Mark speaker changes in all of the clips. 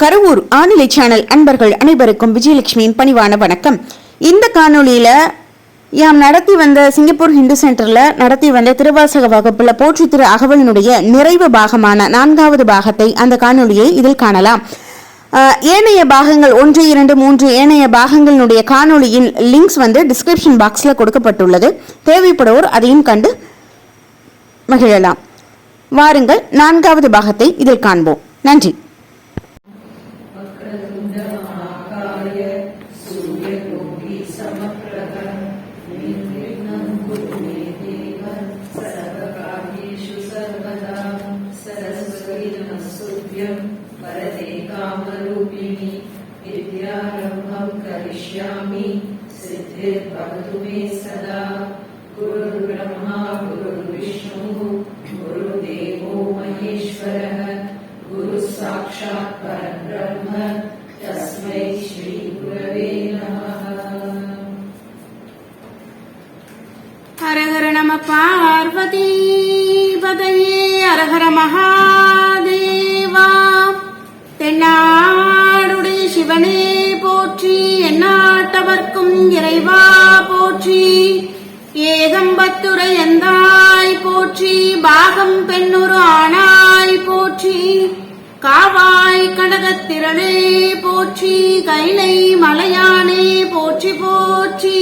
Speaker 1: Karuvur ஆனிலை channel அன்பர்கள் அனைவருக்கும் விஜயலட்சுமியின் பணிவான வணக்கம். இந்த காணொலியில யாம் நடத்தி வந்த சிங்கப்பூர் ஹிந்து சென்டர்ல நடத்தி வந்த திருவாசக வகுப்புல போற்றி திரு அகவலினுடைய நிறைவு பாகமான 4வது பாகத்தை அந்த காணொலியை இதில் காணலாம். ஏனைய பாகங்கள் 1, 2, 3 ஏனைய பாகங்களுடைய காணொலியின் லிங்க்ஸ் டிஸ்கிரிப்ஷன் பாக்ஸ்ல கொடுக்கப்பட்டுள்ளது. தேவைப்படுவோர் அதையும் கண்டு மகிழலாம். வாருங்கள் 4வது பாகத்தை இதில் காண்போம். நன்றி.
Speaker 2: ஹரஹர நம பார்வதி பதையே ஹரஹர மகாதேவா. தென்னாடுடைய சிவனே போற்றி, எந்நாட்டவர்க்கும் இறைவா போற்றி. ஏகம்பத்துரை எந்தாய் போற்றி, பாகம் பெண்ணுரு ஆனாய் போற்றி. காவாய் கனகத்திரளே போற்றி, கைலை மலையானே போற்றி போற்றி.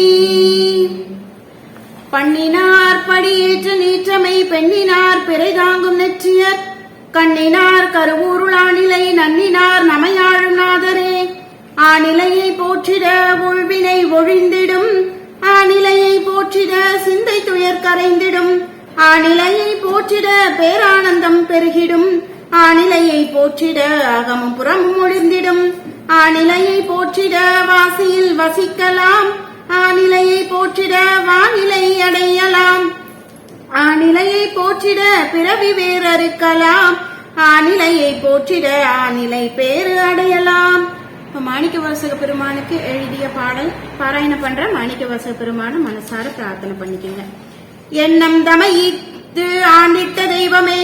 Speaker 2: பண்ணினார் படியேற்ற நீற்றமை பெண்ணினார் பிறை தாங்கும் நெற்றியர், கண்ணினார் கருவூருளானிலை நன்னினார் நமையாழும் நாதரே. ஆநிலையை போற்றிட உள்வினை ஒழிந்திடும், ஆநிலையை போற்றிட சிந்தை துயர் கரைந்திடும். ஆநிலையை போற்றிட பேரானந்தம் பெருகிடும், ஆநிலையை போற்றிட அகமும் புறமும் ஒழிந்திடும். ஆநிலையை போற்றிட வாசியில் வசிக்கலாம், ஆநிலையை போற்றிட வானிலை அடையலாம். ஆநிலையை போற்றிட பிறவி வேறறுக்கலாம், ஆநிலையை போற்றிட ஆநிலை பேரு அடையலாம். மாணிக்கவாசக பெருமானுக்கு எழுதிய பாடல் பாராயணம் பண்ற மாணிக்கவாசக பெருமான மனசார பிரார்த்தனை பண்ணிக்கங்க. எண்ணம் தமையித்து ஆண்டிட்ட தெய்வமே,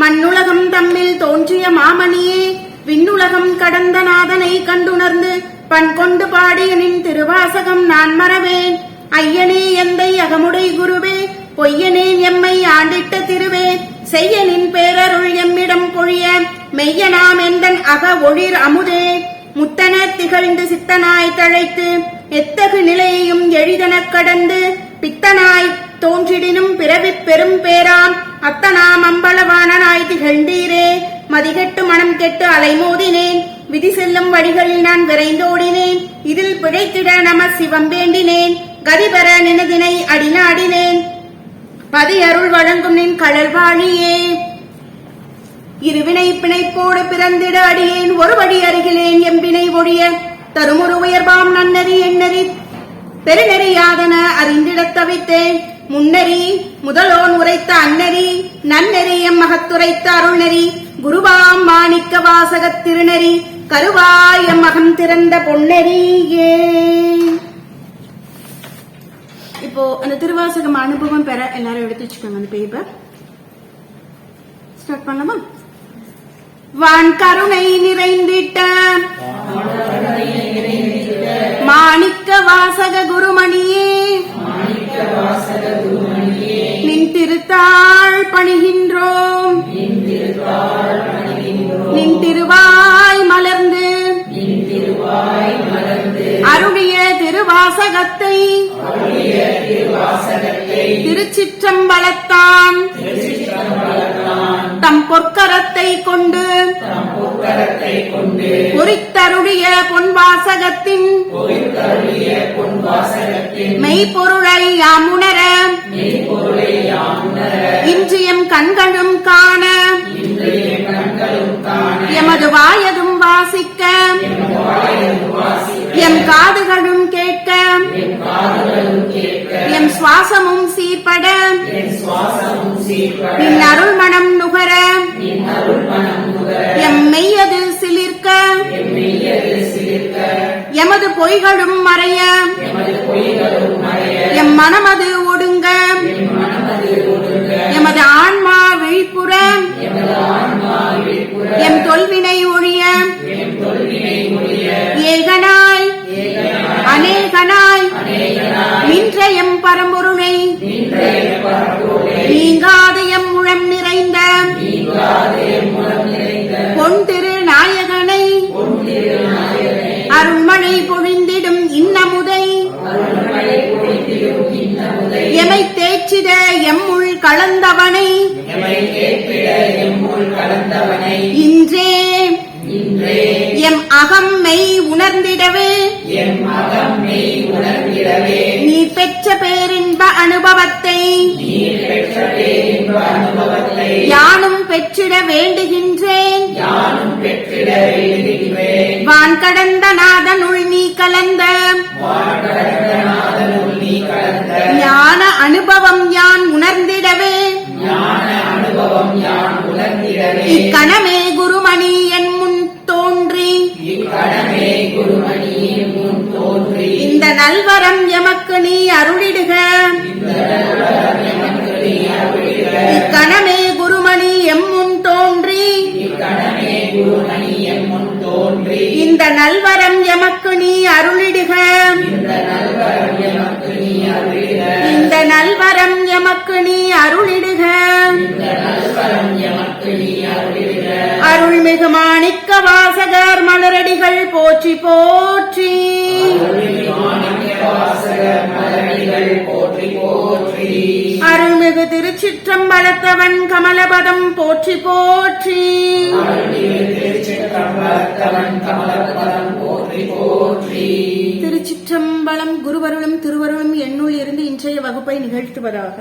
Speaker 2: மண்ணுலகம் தம்மில் தோன்றிய மாமணியே. விண்ணுலகம் கடந்த நாதனை கண்டுணர்ந்து பண் கொண்டு பாடிய நின் திருவாசகம் நான் மறவேன். ஐயனே எந்தை அகமுடை குருவே, பொய்யனேன் எம்மை ஆண்டிட்ட திருவே. செய்யனின் பேரருள் எம்மிடம் பொழிய, மெய்யனாம் எந்தன் அக ஒளிர் அமுதே. முத்தன திகழ்ந்து சித்தனாய் தழைத்து, எத்தகு நிலையையும் எளிதனக் கடந்து. பித்தனாய் தோன்றிடினும் பிறவி பெரும் பேராம், அத்தனாம் அம்பலவாணனாய் திகழ்ந்தீரே. மதிகெட்டு மனம் கெட்டு அலைமோதினேன், விதி செல்லும் வழிகளில் நான் விரைந்தோடினேன். இதில் பிழைத்திட நம சிவம் வேண்டினேன், கதிபெற நினதினை அடிநாடினேன். பதி அருள் வழங்கும் நின் கடல்வாழியே. இருவினை பிணைப்போடு பிறந்திட அடியேன் ஒரு வழி அருகிலேன் எம்பினை ஒழிய. தருமுரு உயர்பாம் நன்னறி எண்ணறி பெருநெறியாதன அறிந்திடத் தவித்தேன். முன்னறி முதலோன் உரைத்த அந்நெறி, நன்னெறி எம் மகத்துரைத்த அருள்நெறி. குருவாம் மாணிக்க வாசகத் திருநெறி, கருவாய் எம் மகன் திறந்த பொன்னெறியே. இப்போ அந்த திருவாசகம் அனுபவம் பெற எல்லாரும் எடுத்து வச்சுக்கோங்க. அந்த பேப்பர் ஸ்டார்ட் பண்ணலாமா? வான் கருணை நிறைந்திட்ட மாணிக்க வாசக குருமணியே, நின் திருத்தாள் பணிகின்றோம். நின் திருவாய் மலர்ந்து அருளிய திருவாசகத்தை திருச்சிற்றம்பலத்தான் தம் பொற்கரத்தை கொண்டு பொறித்தருளிய பொன்வாசகத்தின் மெய்ப்பொருளை யாமுணர இன்றியம் கண்களும் காண எமது வாயதும் வாசிக்க எம் காதுகளும் கேட்க எம் சுவாசமும் சீர்பட நின் அருள் மனம் நுகர எம் மெய்யது சிலிர்க்க எமது பொய்களும் மறைய எம் மனமது ஒடுங்க எமது ஆன்மா விழிப்புற எம் தொல்வினை ஒழிய பரம்பொருளை நீங்காத எம் முழம் நிறைந்த பொன் திரு நாயகனை அருள்மழை பொழிந்திடும் இன்னமுதை எமை தேய்ச்சிட எம்முள் கலந்தவனை இன்றே எம் அகம் மெய் உணர்ந்திடவே நீ பெற்ற பேரின்ப அனுபவத்தை யானும் பெற்றிட வேண்டுகின்றேன் வான் கடந்த நாதனுள் நீ கலந்த ஞான அனுபவம் யான் உணர்ந்திடவே இக்கணமே குருமணி என் முன் தோன்றி இந்த நல்வரம் எமக்கு நீ அருளிடுக இக்கணமே குருமணி எம் முன் தோன்றி இந்த நல்வரம் எமக்கு நீ அருளிடுக இந்த நல்வரம் எமக்கு நீ அருளிடுக அருள்மிகு மாணிக்க வாசகர் மலரடிகள் போற்றி போற்றி அருள்மிகு திருச்சிற்றம்பலத்தவன் கமலபதம் போற்றி போற்றி திருச்சிற்றம்பலம் குருவருளும் திருவருளும் என்னுள் இருந்து இன்றைய வகுப்பை நிகழ்த்துவதாக.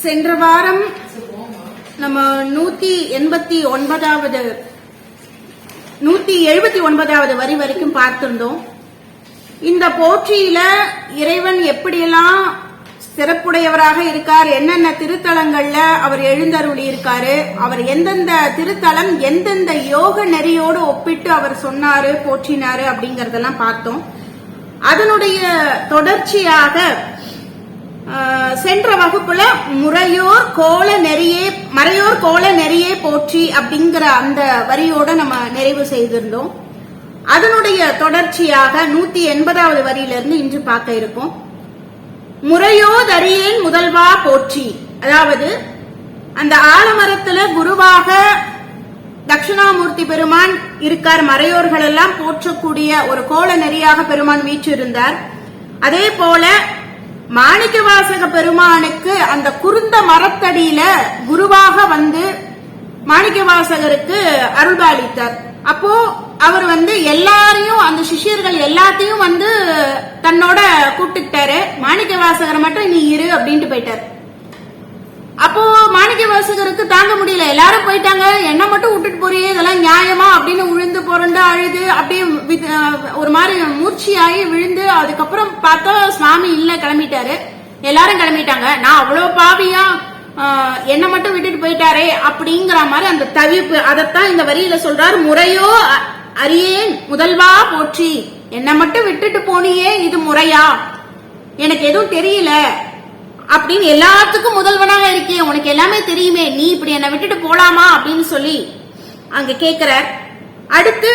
Speaker 2: சென்ற வாரம் நம்ம 179வது வரி வரைக்கும் பார்த்திருந்தோம். இந்த போற்றியில இறைவன் எப்படியெல்லாம் சிறப்புடையவராக இருக்கார், என்னென்ன திருத்தலங்கள்ல அவர் எழுந்தருளி இருக்காரு, அவர் எந்தெந்த திருத்தலம் எந்தெந்த யோக நெறியோடு ஒப்பிட்டு அவர் சொன்னாரு போற்றினாரு அப்படிங்கறதெல்லாம் பார்த்தோம். அதனுடைய தொடர்ச்சியாக சென்ற வகுப்புல மறையோர் கோல நெறியே போற்றி அப்படிங்கிற அந்த வரியோட நம்ம நிறைவு செய்திருந்தோம். அதனுடைய தொடர்ச்சியாக 180வது வரியிலிருந்து இன்று பார்க்க இருக்கோம். முறையோ தரியேன் முதல்வா போற்றி. அதாவது அந்த ஆலமரத்துல குருவாக தட்சிணாமூர்த்தி பெருமான் இருக்கார். மறையோர்கள் எல்லாம் போற்றக்கூடிய ஒரு கோல நெறியாக பெருமான் வீற்றிருந்தார். அதே போல மாணிக்கவாசக பெருமானுக்கு அந்த குருந்த மரத்தடியில குருவாக வந்து மாணிக்கவாசகருக்கு அருள்பாலித்தார். அப்போ அவர் எல்லாரையும் அந்த சிஷ்யர்கள் எல்லாத்தையும் தன்னோட கூப்பிட்டுட்டாரு. மாணிக்கவாசகரை மட்டும் நீ இரு அப்படின்ட்டு போயிட்டார். அப்போ மாணிக்கவாசகருக்கு தாங்க முடியல, எல்லாரும் போயிட்டாங்க, என்ன மட்டும் விட்டுட்டு போறியே, இதெல்லாம் நியாயமா அப்படின்னு விழுந்து புரண்டு அழுது அப்படியே ஒரு மாதிரி மூர்ச்சியாகி விழுந்து, அதுக்கப்புறம் பார்த்தா சுவாமி இல்ல, கிளம்பிட்டாரு. எல்லாரும் கிளம்பிட்டாங்க. நான் அவ்வளவு பாவியா என்ன மட்டும் விட்டுட்டு போயிட்டாரே அப்படிங்கிற மாதிரி அந்த தவிப்பு, அதைத்தான் இந்த வரியில சொல்றாரு. முறையோ அரியேன் முதல்வா போற்றி. என்ன மட்டும் விட்டுட்டு போனியே, இது முறையா, எனக்கு எதுவும் தெரியல அப்படின்னு, எல்லாத்துக்கும் முதல்வனாக இருக்கே, உனக்கு எல்லாமே தெரியுமே, நீ இப்படி என்ன விட்டுட்டு போலாமா அப்படின்னு சொல்லி அங்க கேக்குறார். அடுத்து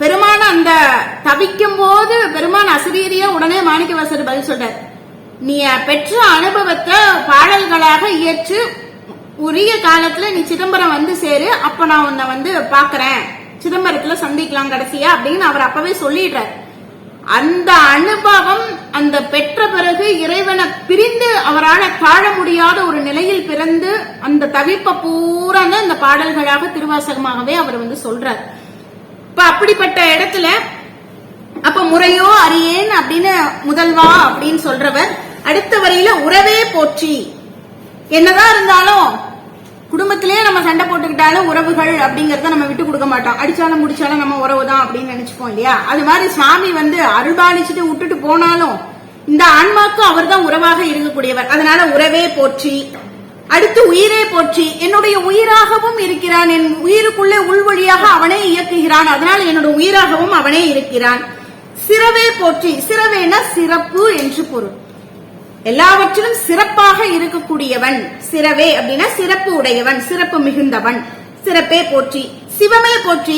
Speaker 2: பெருமான அந்த தவிக்கும் போது பெருமான் அசரீரியா உடனே மாணிக்கவாசகர் பதில் சொல்றார். நீ பெற்ற அனுபவத்தை பாடல்களாக இயற்று உரிய காலத்துல நீ சிதம்பரம் சேரு, அப்ப நான் உன்னை பாக்குறேன், சிதம்பரத்துல சந்திக்கலாம் கடைசியா அப்படின்னு அவர் அப்பவே சொல்லிடுறார். அந்த அனுபவம் அந்த பெற்ற பிறகு இறைவனை பிரிந்து அவரால் தாழ முடியாத ஒரு நிலையில் பிறந்து அந்த தவிப்ப பூரா இந்த பாடல்களாக திருவாசகமாகவே அவர் சொல்றார். இப்ப அப்படிப்பட்ட இடத்துல அப்ப முறையோ அரியேன் அப்படின்னு முதல்வா அப்படின்னு சொல்றவர் அடுத்த வரியில உறவே போற்றி. என்னதான் இருந்தாலும் குடும்பத்திலேயே நம்ம சண்டை போட்டுக்கிட்டாலும் உறவுகள் அப்படிங்கறத நம்ம விட்டு கொடுக்க மாட்டோம். அடிச்சாலும் முடிச்சாலும் நம்ம உறவு தான் அப்படின்னு நினைச்சுப்போம் இல்லையா? அது மாதிரி சுவாமி அருள்பாலிச்சுட்டு விட்டுட்டு போனாலும் இந்த ஆன்மாக்கு அவர் தான் உறவாக இருக்கக்கூடியவர். அதனால உறவே போற்றி. அடுத்து உயிரே போற்றி. என்னுடைய உயிராகவும் இருக்கிறான், என் உயிருக்குள்ளே உள்வழியாக அவனே இயக்குகிறான், அதனால என்னோட உயிராகவும் அவனே இருக்கிறான். சிறவே போற்றி. சிறவேனா சிறப்பு என்று பொருள். எல்லாவற்றிலும் சிறப்பாக இருக்கக்கூடியவன். சிறவே அப்படின்னா சிறப்பு உடையவன், சிறப்பு மிகுந்தவன், சிறப்பே போற்றி. சிவமே போற்றி.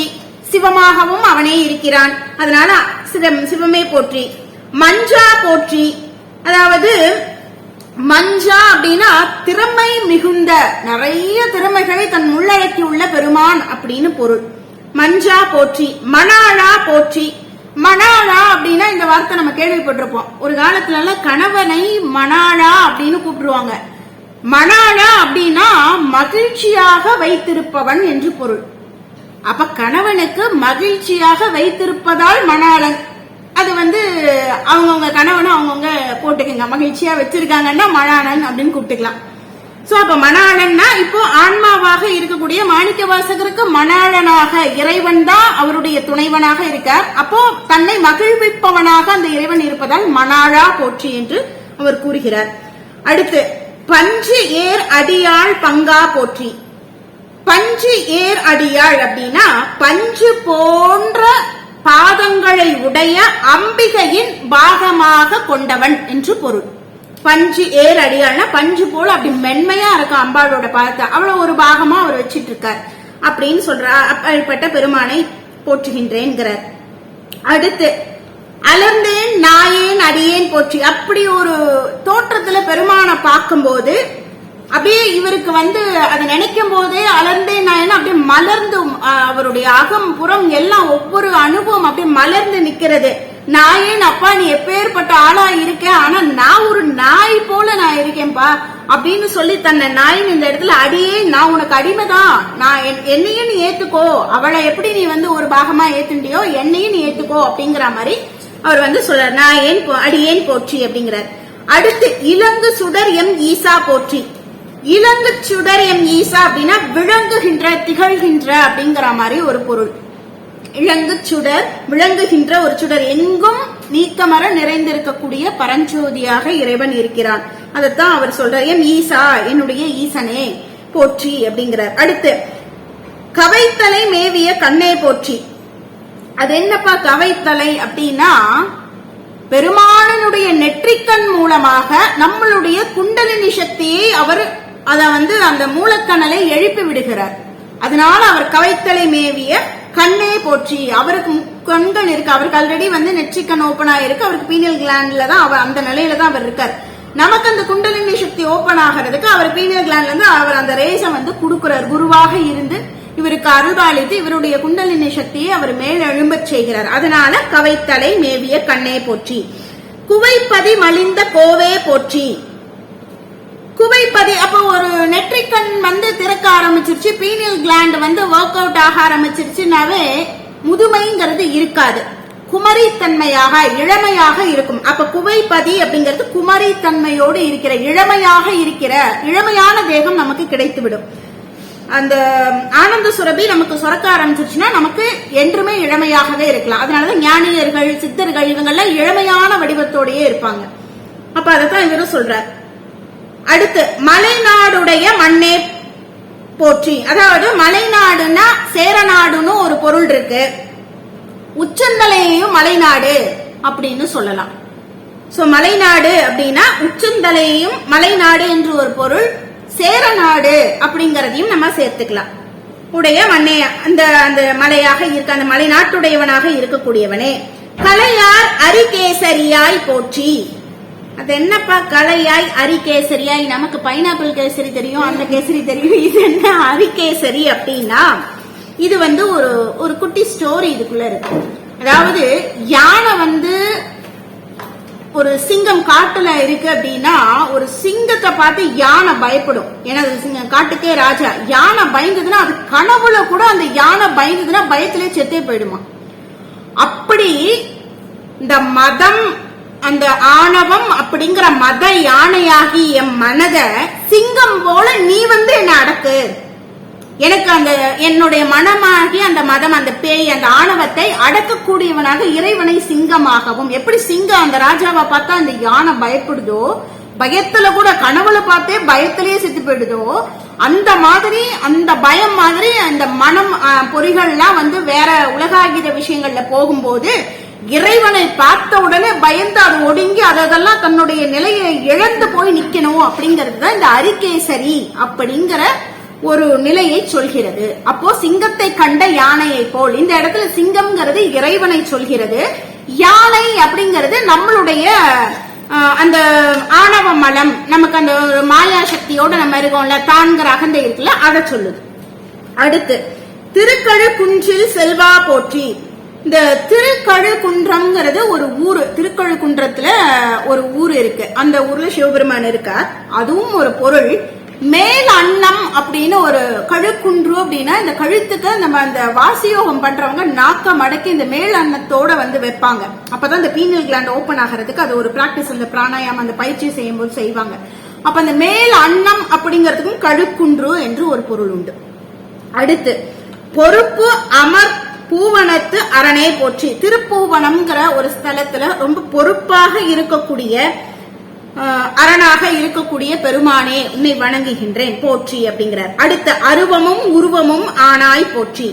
Speaker 2: சிவமாகவும் அவனே இருக்கிறான். அதனால சிவமே போற்றி. மஞ்சா போற்றி, அதாவது மஞ்சா அப்படின்னா திறமை மிகுந்த, நிறைய திறமைகளை தன் உள்ளடக்கி உள்ள பெருமான் அப்படின்னு பொருள். மஞ்சா போற்றி. மணாளா போற்றி. மணாளா அப்படின்னா இந்த வார்த்தை நம்ம கேள்விப்பட்டிருப்போம். ஒரு காலத்துல கணவனை மணாளா அப்படின்னு கூப்பிடுவாங்க. மணாளா அப்படின்னா மகிழ்ச்சியாக வைத்திருப்பவன் என்று பொருள். அப்ப கணவனுக்கு மகிழ்ச்சியாக வைத்திருப்பதால் மணாளன். அது அவங்கவுங்க கணவனை அவங்கவுங்க போட்டுக்கங்க, மகிழ்ச்சியா வச்சிருக்காங்கன்னா மணாளன் அப்படின்னு கூப்பிட்டுக்கலாம். சோ அப்ப மணாளன்னா இப்போ ஆன்மாவாக இருக்கக்கூடிய மாணிக்க வாசகருக்கு மணாளனாக இறைவன் தான் அவருடைய துணைவனாக இருக்கார். அப்போ தன்னை மகிழ்விப்பவனாக அந்த இறைவன் இருப்பதால் மணாளா போற்றி என்று அவர் கூறுகிறார். அடுத்து பஞ்சு ஏர் அடியாள் பங்கா போற்றி. பஞ்சு ஏர் அடியாள் அப்படின்னா பஞ்சு போன்ற பாதங்களை உடைய அம்பிகையின் பாகமாக கொண்டவன் என்று பொருள். பஞ்சு ஏர் அடியாள்னா பஞ்சு போல அப்படி மென்மையா இருக்கும் அம்பாளோட பாதத்தை, அவ்வளவு ஒரு பாகமா அவர் வச்சிட்டு இருக்கார் அப்படின்னு சொல்றார். அப்படிப்பட்ட பெருமானை போற்றுகின்றேன்கிறார். அடுத்து அலர்ந்தேன் நாயேன் அடியேன் போற்றி. அப்படி ஒரு தோற்றத்துல பெருமானை பார்க்கும்போது அப்படியே இவருக்கு அதை நினைக்கும் போதே அலர்ந்தேன் நாயன் அப்படியே மலர்ந்து அவருடைய அகம் புறம் எல்லாம் ஒவ்வொரு அனுபவம் அப்படியே மலர்ந்து நிக்கிறது. நாயேன் அப்பா நீ எப்பேற்பட்ட ஆளா இருக்க, ஆனா நான் ஒரு நாய் போல நான் இருக்கேன்பா அப்படின்னு சொல்லி தன்னை நாயின் இந்த இடத்துல அடியே நான் உனக்கு அடிமைதான், நான் என்னையும் நீ ஏத்துக்கோ, அவளை எப்படி நீ ஒரு பாகமா ஏத்துண்டியோ என்னையும் நீ ஏத்துக்கோ அப்படிங்கிற மாதிரி அவர் சொல்றார். நாயேன் அடியேன் போற்றி அப்படிங்கிறார். அடுத்து இலங்கு சுடர் எம் ஈசா போற்றி. இலங்கு சுடர் எம் ஈசா அப்படின்னா விளங்குகின்ற திகழ்கின்ற அப்படிங்கிற மாதிரி ஒரு பொருள். இலங்கு சுடர் விளங்குகின்ற ஒரு சுடர், எங்கும் நீக்கமர நிறைந்திருக்கக்கூடிய பரஞ்சோதியாக இறைவன் இருக்கிறான். அதைத்தான் அவர் சொல்றார். எம் ஈசா என்னுடைய ஈசனே போற்றி அப்படிங்கிறார். அடுத்து கவைத்தலை மேவிய கண்ணே போற்றி. அது என்னப்பா கவைத்தலை அப்படின்னா பெருமானனுடைய நெற்றிக்கண் மூலமாக நம்மளுடைய குண்டலினி சக்தியை அவர் அந்த மூலக்கணலை எழுப்பி விடுகிறார். அதனால அவர் கவைத்தலை மேவிய கண்ணே போற்றி. அவருக்கு கண்கள் இருக்கு, அவருக்கு ஆல்ரெடி நெற்றிக்கண் ஓபன் ஆயிருக்கு, அவருக்கு பீனியல் கிளாண்ட்ல தான் அவர் அந்த நிலையில தான் அவர் இருக்கார். நமக்கு அந்த குண்டலினி சக்தி ஓபன் ஆகிறதுக்கு அவர் பீனியல் கிளாண்ட்ல இருந்து அவர் அந்த ரேச கொடுக்கிறார். குருவாக இருந்து இவருக்கு அருள்பாலித்து இவருடைய குண்டலினி சக்தியை அவர் மேல் எழும்பச் செய்கிறார். அதனால கவைத்தலை மேவிய கண்ணே போற்றி. குவைப்பதி மலிந்த கோவே போற்றி. குவைப்பதி அப்ப ஒரு நெற்றிக்கண் திறக்க ஆரம்பிச்சிருச்சு, பீனியல் கிளாண்ட் ஒர்க் அவுட் ஆக ஆரம்பிச்சிருச்சுனாவே முதுமைங்கிறது இருக்காது, குமரித்தன்மையாக இளமையாக இருக்கும். அப்ப குவைப்பதி அப்படிங்கிறது குமரித்தன்மையோடு இருக்கிற இளமையான தேகம் நமக்கு கிடைத்துவிடும். அந்த ஆனந்த சுரபி நமக்கு சுரக்க ஆரம்பிச்சிருச்சுன்னா நமக்கு என்றுமே இளமையாகவே இருக்கலாம். அதனாலதான் ஞானியர்கள் சித்தர்கள் இவங்கெல்லாம் இளமையான வடிவத்தோடயே இருப்பாங்க. அப்ப அதைத்தான் இவரும் சொல்றார். அடுத்து மலைநாடுடைய மண்ணே போற்றி. அதாவது மலைநாடுன்னா சேரநாடுன்னு ஒரு பொருள் இருக்கு, உச்சந்தலையையும் மலைநாடு அப்படின்னு சொல்லலாம். சோ மலைநாடு அப்படின்னா உச்சந்தலையையும் மலைநாடு என்று ஒரு பொருள், சேரநாடு அப்படிங்கறதையும் நம்ம சேர்த்துக்கலாம். உடைய மண்ணே அந்த மலையாக இருக்க அந்த மலை நாட்டுடையவனாக இருக்கக்கூடியவனே. கலையார் அரிகேசரியாய் போற்றி. அது என்னப்பா கலையாய் அரிகேசரியாய்? நமக்கு பைனாப்பிள் கேசரி தெரியும், அந்த கேசரி தெரியும், இது என்ன அரிகேசரி அப்படின்னா இது ஒரு குட்டி ஸ்டோரி இதுக்குள்ள இருக்கு. அதாவது யானை ஒரு சிங்கம் காட்டுல இருக்கு அப்படின்னா ஒரு சிங்கத்தை பார்த்து யானை பயப்படும். ஏன்னா சிங்கம் காட்டுக்கே ராஜா. யானை பயந்ததுன்னா அது கனவுல கூட அந்த யானை பயந்ததுன்னா பயத்திலே செத்தே போயிடுமா. அப்படி இந்த மதம் அந்த ஆணவம் அப்படிங்கிற மத யானையாகி என் மனத சிங்கம் போல நீ என்ன அடக்கு, எனக்கு அந்த என்னுடைய மனமாகி அந்த மதம் அந்த பேய் அந்த ஆணவத்தை அடக்கக்கூடியவனாக இறைவனை சிங்கமாகவும். எப்படி சிங்கம் அந்த ராஜாவை பார்த்தா அந்த யானை பயப்படுதோ, பயத்துல கூட கனவுல பார்த்தே பயத்திலேயே செத்து போயிடுதோ, அந்த மாதிரி அந்த பயம் மாதிரி அந்த மனம் பொறிகள்லாம் வேற உலகாகிற விஷயங்கள்ல போகும்போது இறைவனை பார்த்த உடனே பயந்து அது ஒடுங்கி அதெல்லாம் தன்னுடைய நிலையை இழந்து போய் நிக்கணும் அப்படிங்கிறது தான் இந்த அரிகேசரி அப்படிங்கிற ஒரு நிலையை சொல்கிறது. அப்போ சிங்கத்தை கண்ட யானையை போல், இந்த இடத்துல சிங்கம்ங்கிறது இறைவனை சொல்கிறது, யானை அப்படிங்கிறது நம்மளுடைய அந்த ஆணவ மலம், நமக்கு அந்த மாயா சக்தியோட நம்ம இருக்கோம்ல, தான்கிற அகந்தை இருக்குல்ல, அதை சொல்லுது. அடுத்து திருக்கழு குன்றில் செல்வா போற்றி. இந்த திருக்கழுக்குன்றம்ங்கிறது ஒரு ஊரு, திருக்கழுக்குன்றத்துல ஒரு ஊர் இருக்கு, அந்த ஊர்ல சிவபெருமான் இருக்கார், அதுவும் ஒரு பொருள். மேல் அன்னம் அப்படின்னு ஒரு கழுக்குன்று அப்படின்னா, இந்த கழுத்துக்கு நம்ம அந்த வாசியோகம் பண்றவங்க நாக்க மடக்கி இந்த மேல் அன்னத்தோட வந்து வைப்பாங்க, அப்பதான் இந்த பீனல் கிளாண்ட் ஓபன் ஆகிறதுக்கு அது ஒரு பிராக்டிஸ், அந்த பிராணாயாமம் அந்த பயிற்சி செய்யும் போது செய்வாங்க. அப்ப அந்த மேல் அன்னம் அப்படிங்கிறதுக்கும் கழுக்குன்று என்று ஒரு பொருள் உண்டு. அடுத்து பொறுப்பு அமர் பூவனத்து அரணே போற்றி. திருப்பூவனம்ங்கிற ஒரு ஸ்தலத்துல ரொம்ப பொறுப்பாக இருக்கக்கூடிய அரணாக இருக்கக்கூடிய பெருமானே உன்னை வணங்குகின்றேன் போற்றி அப்படிங்கிறார். அடுத்த அருவமும் உருவமும் ஆனாய் போற்றி.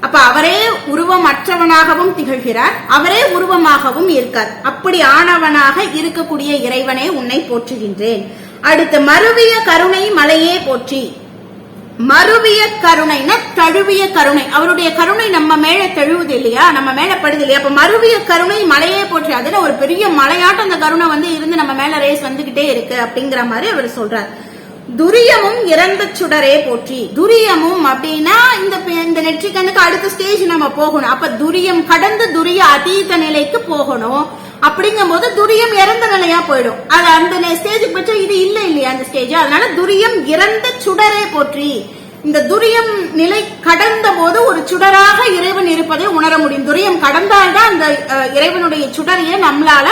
Speaker 2: அப்ப அவரே உருவம் அற்றவனாகவும் திகழ்கிறார், அவரே உருவமாகவும் இருக்கார், அப்படி ஆனவனாக இருக்கக்கூடிய இறைவனே உன்னை போற்றுகின்றேன். அடுத்து மருவிய கருணை மலையே போற்றி. மருவிய கருணைனா தழுவிய கருணை, அவருடைய கருணை நம்ம மேல தழுவுது இல்லையா, நம்ம மேல படுது இல்லையா, அப்ப மருவிய கருணை மலையே போற்றி. அதுல ஒரு பெரிய மலையாட்டம் அந்த கருணை வந்து இருந்து நம்ம மேல ரேஸ் வந்துகிட்டே இருக்கு அப்படிங்கிற மாதிரி அவர் சொல்றார். துரியமும் இறந்த சுடரே போற்றி. துரியமும் அப்படின்னா இந்த நெற்றிக்கண்ணுக்கு அடுத்த ஸ்டேஜ் நம்ம போகணும், அப்ப துரியம் கடந்து துரிய அதீத நிலைக்கு போகணும். அப்படிங்கும் போது துரியம் இறந்த நிலையா போயிடும், அது அந்த ஸ்டேஜுக்கு பட்சம் இது இல்ல இல்லையா அந்த ஸ்டேஜ், அதனால துரியம் இறந்த சுடரே போற்றி. இந்த துரியம் நிலை கடந்த போது ஒரு சுடராக இறைவன் இருப்பதை உணர முடியும். துரியம் கடந்தால்தான் அந்த இறைவனுடைய சுடரையை நம்மளால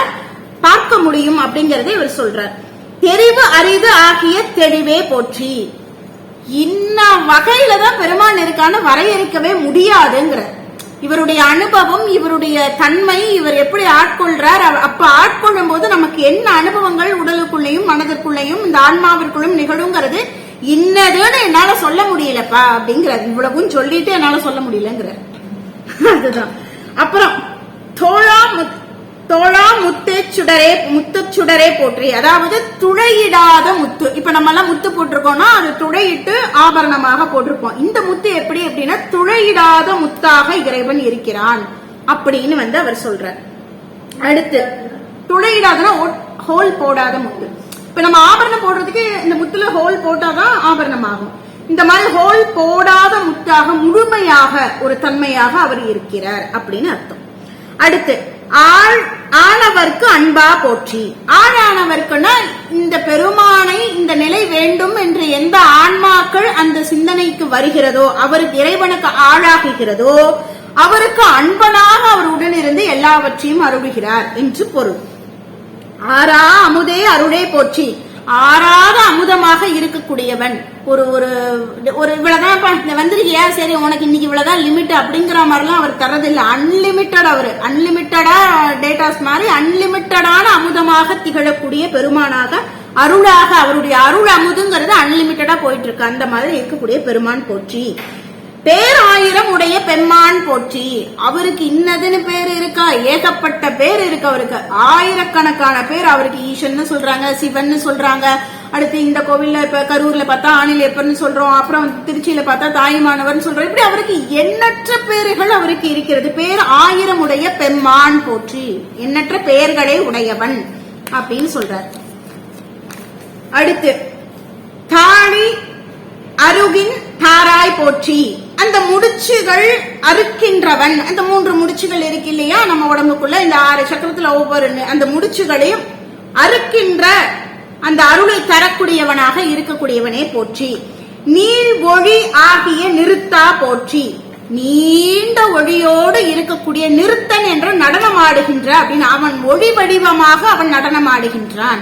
Speaker 2: பார்க்க முடியும் அப்படிங்கறதை இவர் சொல்றார். தெரிவு அரிது ஆகிய தெளிவே போற்றி. இன்ன வகையில தான் பெருமான் இருக்கான்னு வரையறுக்கவே முடியாதுங்கிற இவருடைய அனுபவம், இவருடைய தன்மை, இவர் எப்படி ஆட்கொள்றார், அப்ப ஆட்கொள்ளும் போது நமக்கு என்ன அனுபவங்கள் உடலுக்குள்ளேயும் மனதிற்குள்ளேயும் இந்த ஆன்மாவிற்குள்ளும் நிகழுங்கிறது இன்னதுன்னு என்னால சொல்ல முடியலப்பா அப்படிங்கிறார். இவ்வளவும் சொல்லிட்டு என்னால சொல்ல முடியலங்கிறார். அதுதான். அப்புறம் தோழா முத்துச்சுடரே போற்றி. அதாவது துளையிடாத முத்து. இப்ப நம்ம எல்லாம் முத்து போட்டிருக்கோம்னா அது துளையிட்டு ஆபரணமாக போட்டிருப்போம். இந்த முத்து எப்படி அப்படின்னா துளையிடாத முத்தாக இறைவன் இருக்கிறான் அப்படின்னு வந்து அவர் சொல்றார். அடுத்து துளையிடாதனா ஹோல் போடாத முத்து. இப்ப நம்ம ஆபரணம் போடுறதுக்கு இந்த முத்துல ஹோல் போட்டாதான் ஆபரணம் ஆகும். இந்த மாதிரி ஹோல் போடாத முத்தாக முழுமையாக ஒரு தன்மையாக அவர் இருக்கிறார் அப்படின்னு அர்த்தம். அடுத்து ஆனவர்க்கு அன்பா போற்றி. ஆளானவர்க்குன்னா இந்த பெருமானை இந்த நிலை வேண்டும் என்று எந்த ஆன்மாக்கள் அந்த சிந்தனைக்கு வருகிறதோ, அவருக்கு இறைவனுக்கு ஆளாகுகிறதோ, அவருக்கு அன்பனாக அவர் உடனிருந்து எல்லாவற்றையும் அருளுகிறார் என்று பொருள். ஆரா அமுதே அருளே போற்றி. ஆறாத அமுதமாக இருக்கக்கூடியவன். ஒரு ஒரு ஒரு இவ்வளவுதான் வந்திருக்கியா, சரி உனக்கு இன்னைக்கு இவ்வளவுதான் லிமிட் அப்படிங்கிற மாதிரிலாம் அவர் தரதில்லை. அன்லிமிட்டட், அவரு அன்லிமிட்டடா டேட்டாஸ் மாதிரி அன்லிமிட்டடான அமுதமாக திகழக்கூடிய பெருமானாக, அருளாக, அவருடைய அருள் அமுதுங்கிறது அன்லிமிட்டடா போயிட்டு இருக்கு, அந்த மாதிரி இருக்கக்கூடிய பெருமான் போற்றி. பேராயிரம் உடைய பெம்மான் போற்றி. அவருக்கு இன்னதுன்னு பேர் இருக்கா, ஏகப்பட்ட பேர் இருக்கு அவருக்கு, ஆயிரக்கணக்கான பேர் அவருக்கு. ஈசன்னு சொல்றாங்க, சிவன் சொல்றாங்க. அடுத்து இந்த கோவில்ல இப்ப கரூர்ல பார்த்தா ஆணிலேப்பர்னு சொல்றோம், அப்புறம் திருச்சியில பார்த்தா தாயுமானவர் சொல்றோம். இப்படி அவருக்கு எண்ணற்ற பேர்கள் அவருக்கு இருக்கிறது. பேர் ஆயிரம் உடைய பெம்மான் போற்றி, எண்ணற்ற பெயர்களை உடையவன் அப்படின்னு சொல்றார். அடுத்து தாழி அருகின் தாராய் போற்றி. அந்த முடிச்சுகள் அறுக்கின்றவன். அந்த 3 முடிச்சுகள் இருக்கு இல்லையா நம்ம உடம்புக்குள்ள, இந்த 6 சக்கரத்துல ஒவ்வொரு அந்த முடிச்சுகளையும் அறுக்கின்ற அந்த அருளை தரக்கூடியவனாக இருக்கக்கூடியவனே போற்றி. நீள் ஒளி ஆகிய நிறுத்தா போற்றி. நீண்ட ஒளியோடு இருக்கக்கூடிய நிறுத்தன் என்ற நடனமாடுகின்ற அப்படின்னு அவன் ஒளி வடிவமாக அவன் நடனமாடுகின்றான்.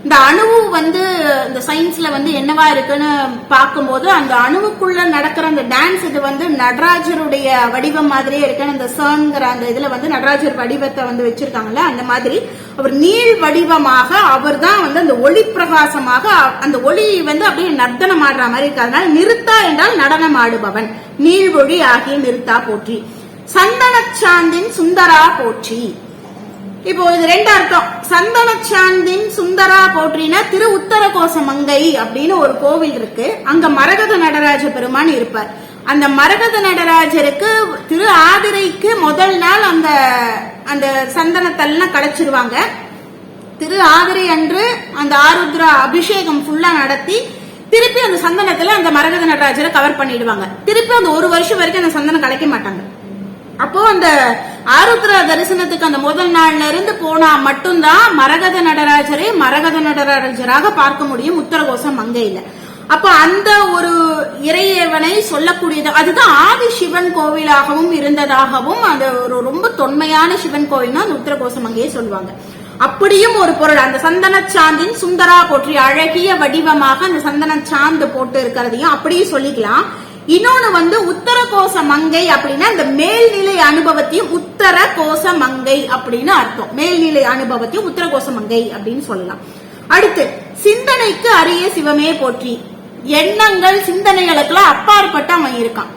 Speaker 2: இந்த அணுவு வந்து இந்த சயின்ஸ்ல வந்து என்னவா இருக்குன்னு பார்க்கும்போது அந்த அணுவுக்குள்ள நடக்கிற அந்த டான்ஸ் இது வந்து நடராஜருடைய வடிவம் மாதிரியே இருக்கு. அந்த சர்ங்கிற அந்த இதுல வந்து நடராஜர் வடிவத்தை வந்து வச்சிருக்காங்கல்ல, அந்த மாதிரி அவர் நீள் வடிவமாக அவர் தான் வந்து அந்த ஒளி பிரகாசமாக அந்த ஒளி வந்து அப்படியே நர்த்தனம் ஆடுற மாதிரி இருக்கு. அதனால நிறுத்தா என்றால் நடனம் ஆடுபவன். நீள் ஒளி ஆகிய நிறுத்தா போற்றி. சந்தன சாந்தின் சுந்தரா போற்றி. இப்போ இது ரெண்டு அர்த்தம். சந்தன சாந்தின் சுந்தரா போற்றின திரு உத்தர கோச மங்கை அப்படின்னு ஒரு கோவில் இருக்கு. அங்க மரகத நடராஜ பெருமான் இருப்பார். அந்த மரகத நடராஜருக்கு திரு ஆதிரைக்கு முதல் நாள் அந்த அந்த சந்தனத்தெல்லாம் கடைச்சிருவாங்க. திரு ஆதிரை அன்று அந்த ஆருத்ரா அபிஷேகம் ஃபுல்லா நடத்தி திருப்பி அந்த சந்தனத்துல அந்த மரகத நடராஜரை கவர் பண்ணிடுவாங்க. திருப்பி அந்த ஒரு வருஷம் வரைக்கும் அந்த சந்தனம் கலைக்க மாட்டாங்க. அப்போ அந்த ஆருத்ரா தரிசனத்துக்கு அந்த முதல் நாள்ல இருந்து போனா மட்டும்தான் மரகத நடராஜரை மரகத நடராஜராக பார்க்க முடியும் உத்தரகோச மங்கையில. அப்ப அந்த ஒரு இறையவனை சொல்லக்கூடியது அதுதான் ஆதி சிவன் கோவிலாகவும் இருந்ததாகவும் அது ஒரு ரொம்ப தொன்மையான சிவன் கோவில்னா அந்த உத்தரகோச மங்கையை சொல்லுவாங்க. அப்படியும் ஒரு பொருள் அந்த சந்தன சாந்தின் சுந்தரா போற்றி அழகிய வடிவமாக அந்த சந்தன சாந்து போட்டு இருக்கிறதையும் அப்படியும் சொல்லிக்கலாம். இன்னொன்னு உத்தர கோச மங்கை அப்படின்னா இந்த மேல்நிலை அனுபவத்தையும் உத்தர கோச மங்கை அப்படின்னு அர்த்தம். மேல்நிலை அனுபவத்தையும் உத்தர கோச மங்கை அப்படின்னு சொல்லலாம். அடுத்து சிந்தனைக்கு அரிய சிவமே போற்றி. எண்ணங்கள் சிந்தனைகளுக்கெல்லாம் அப்பாற்பட்டு அவன் இருக்கான்.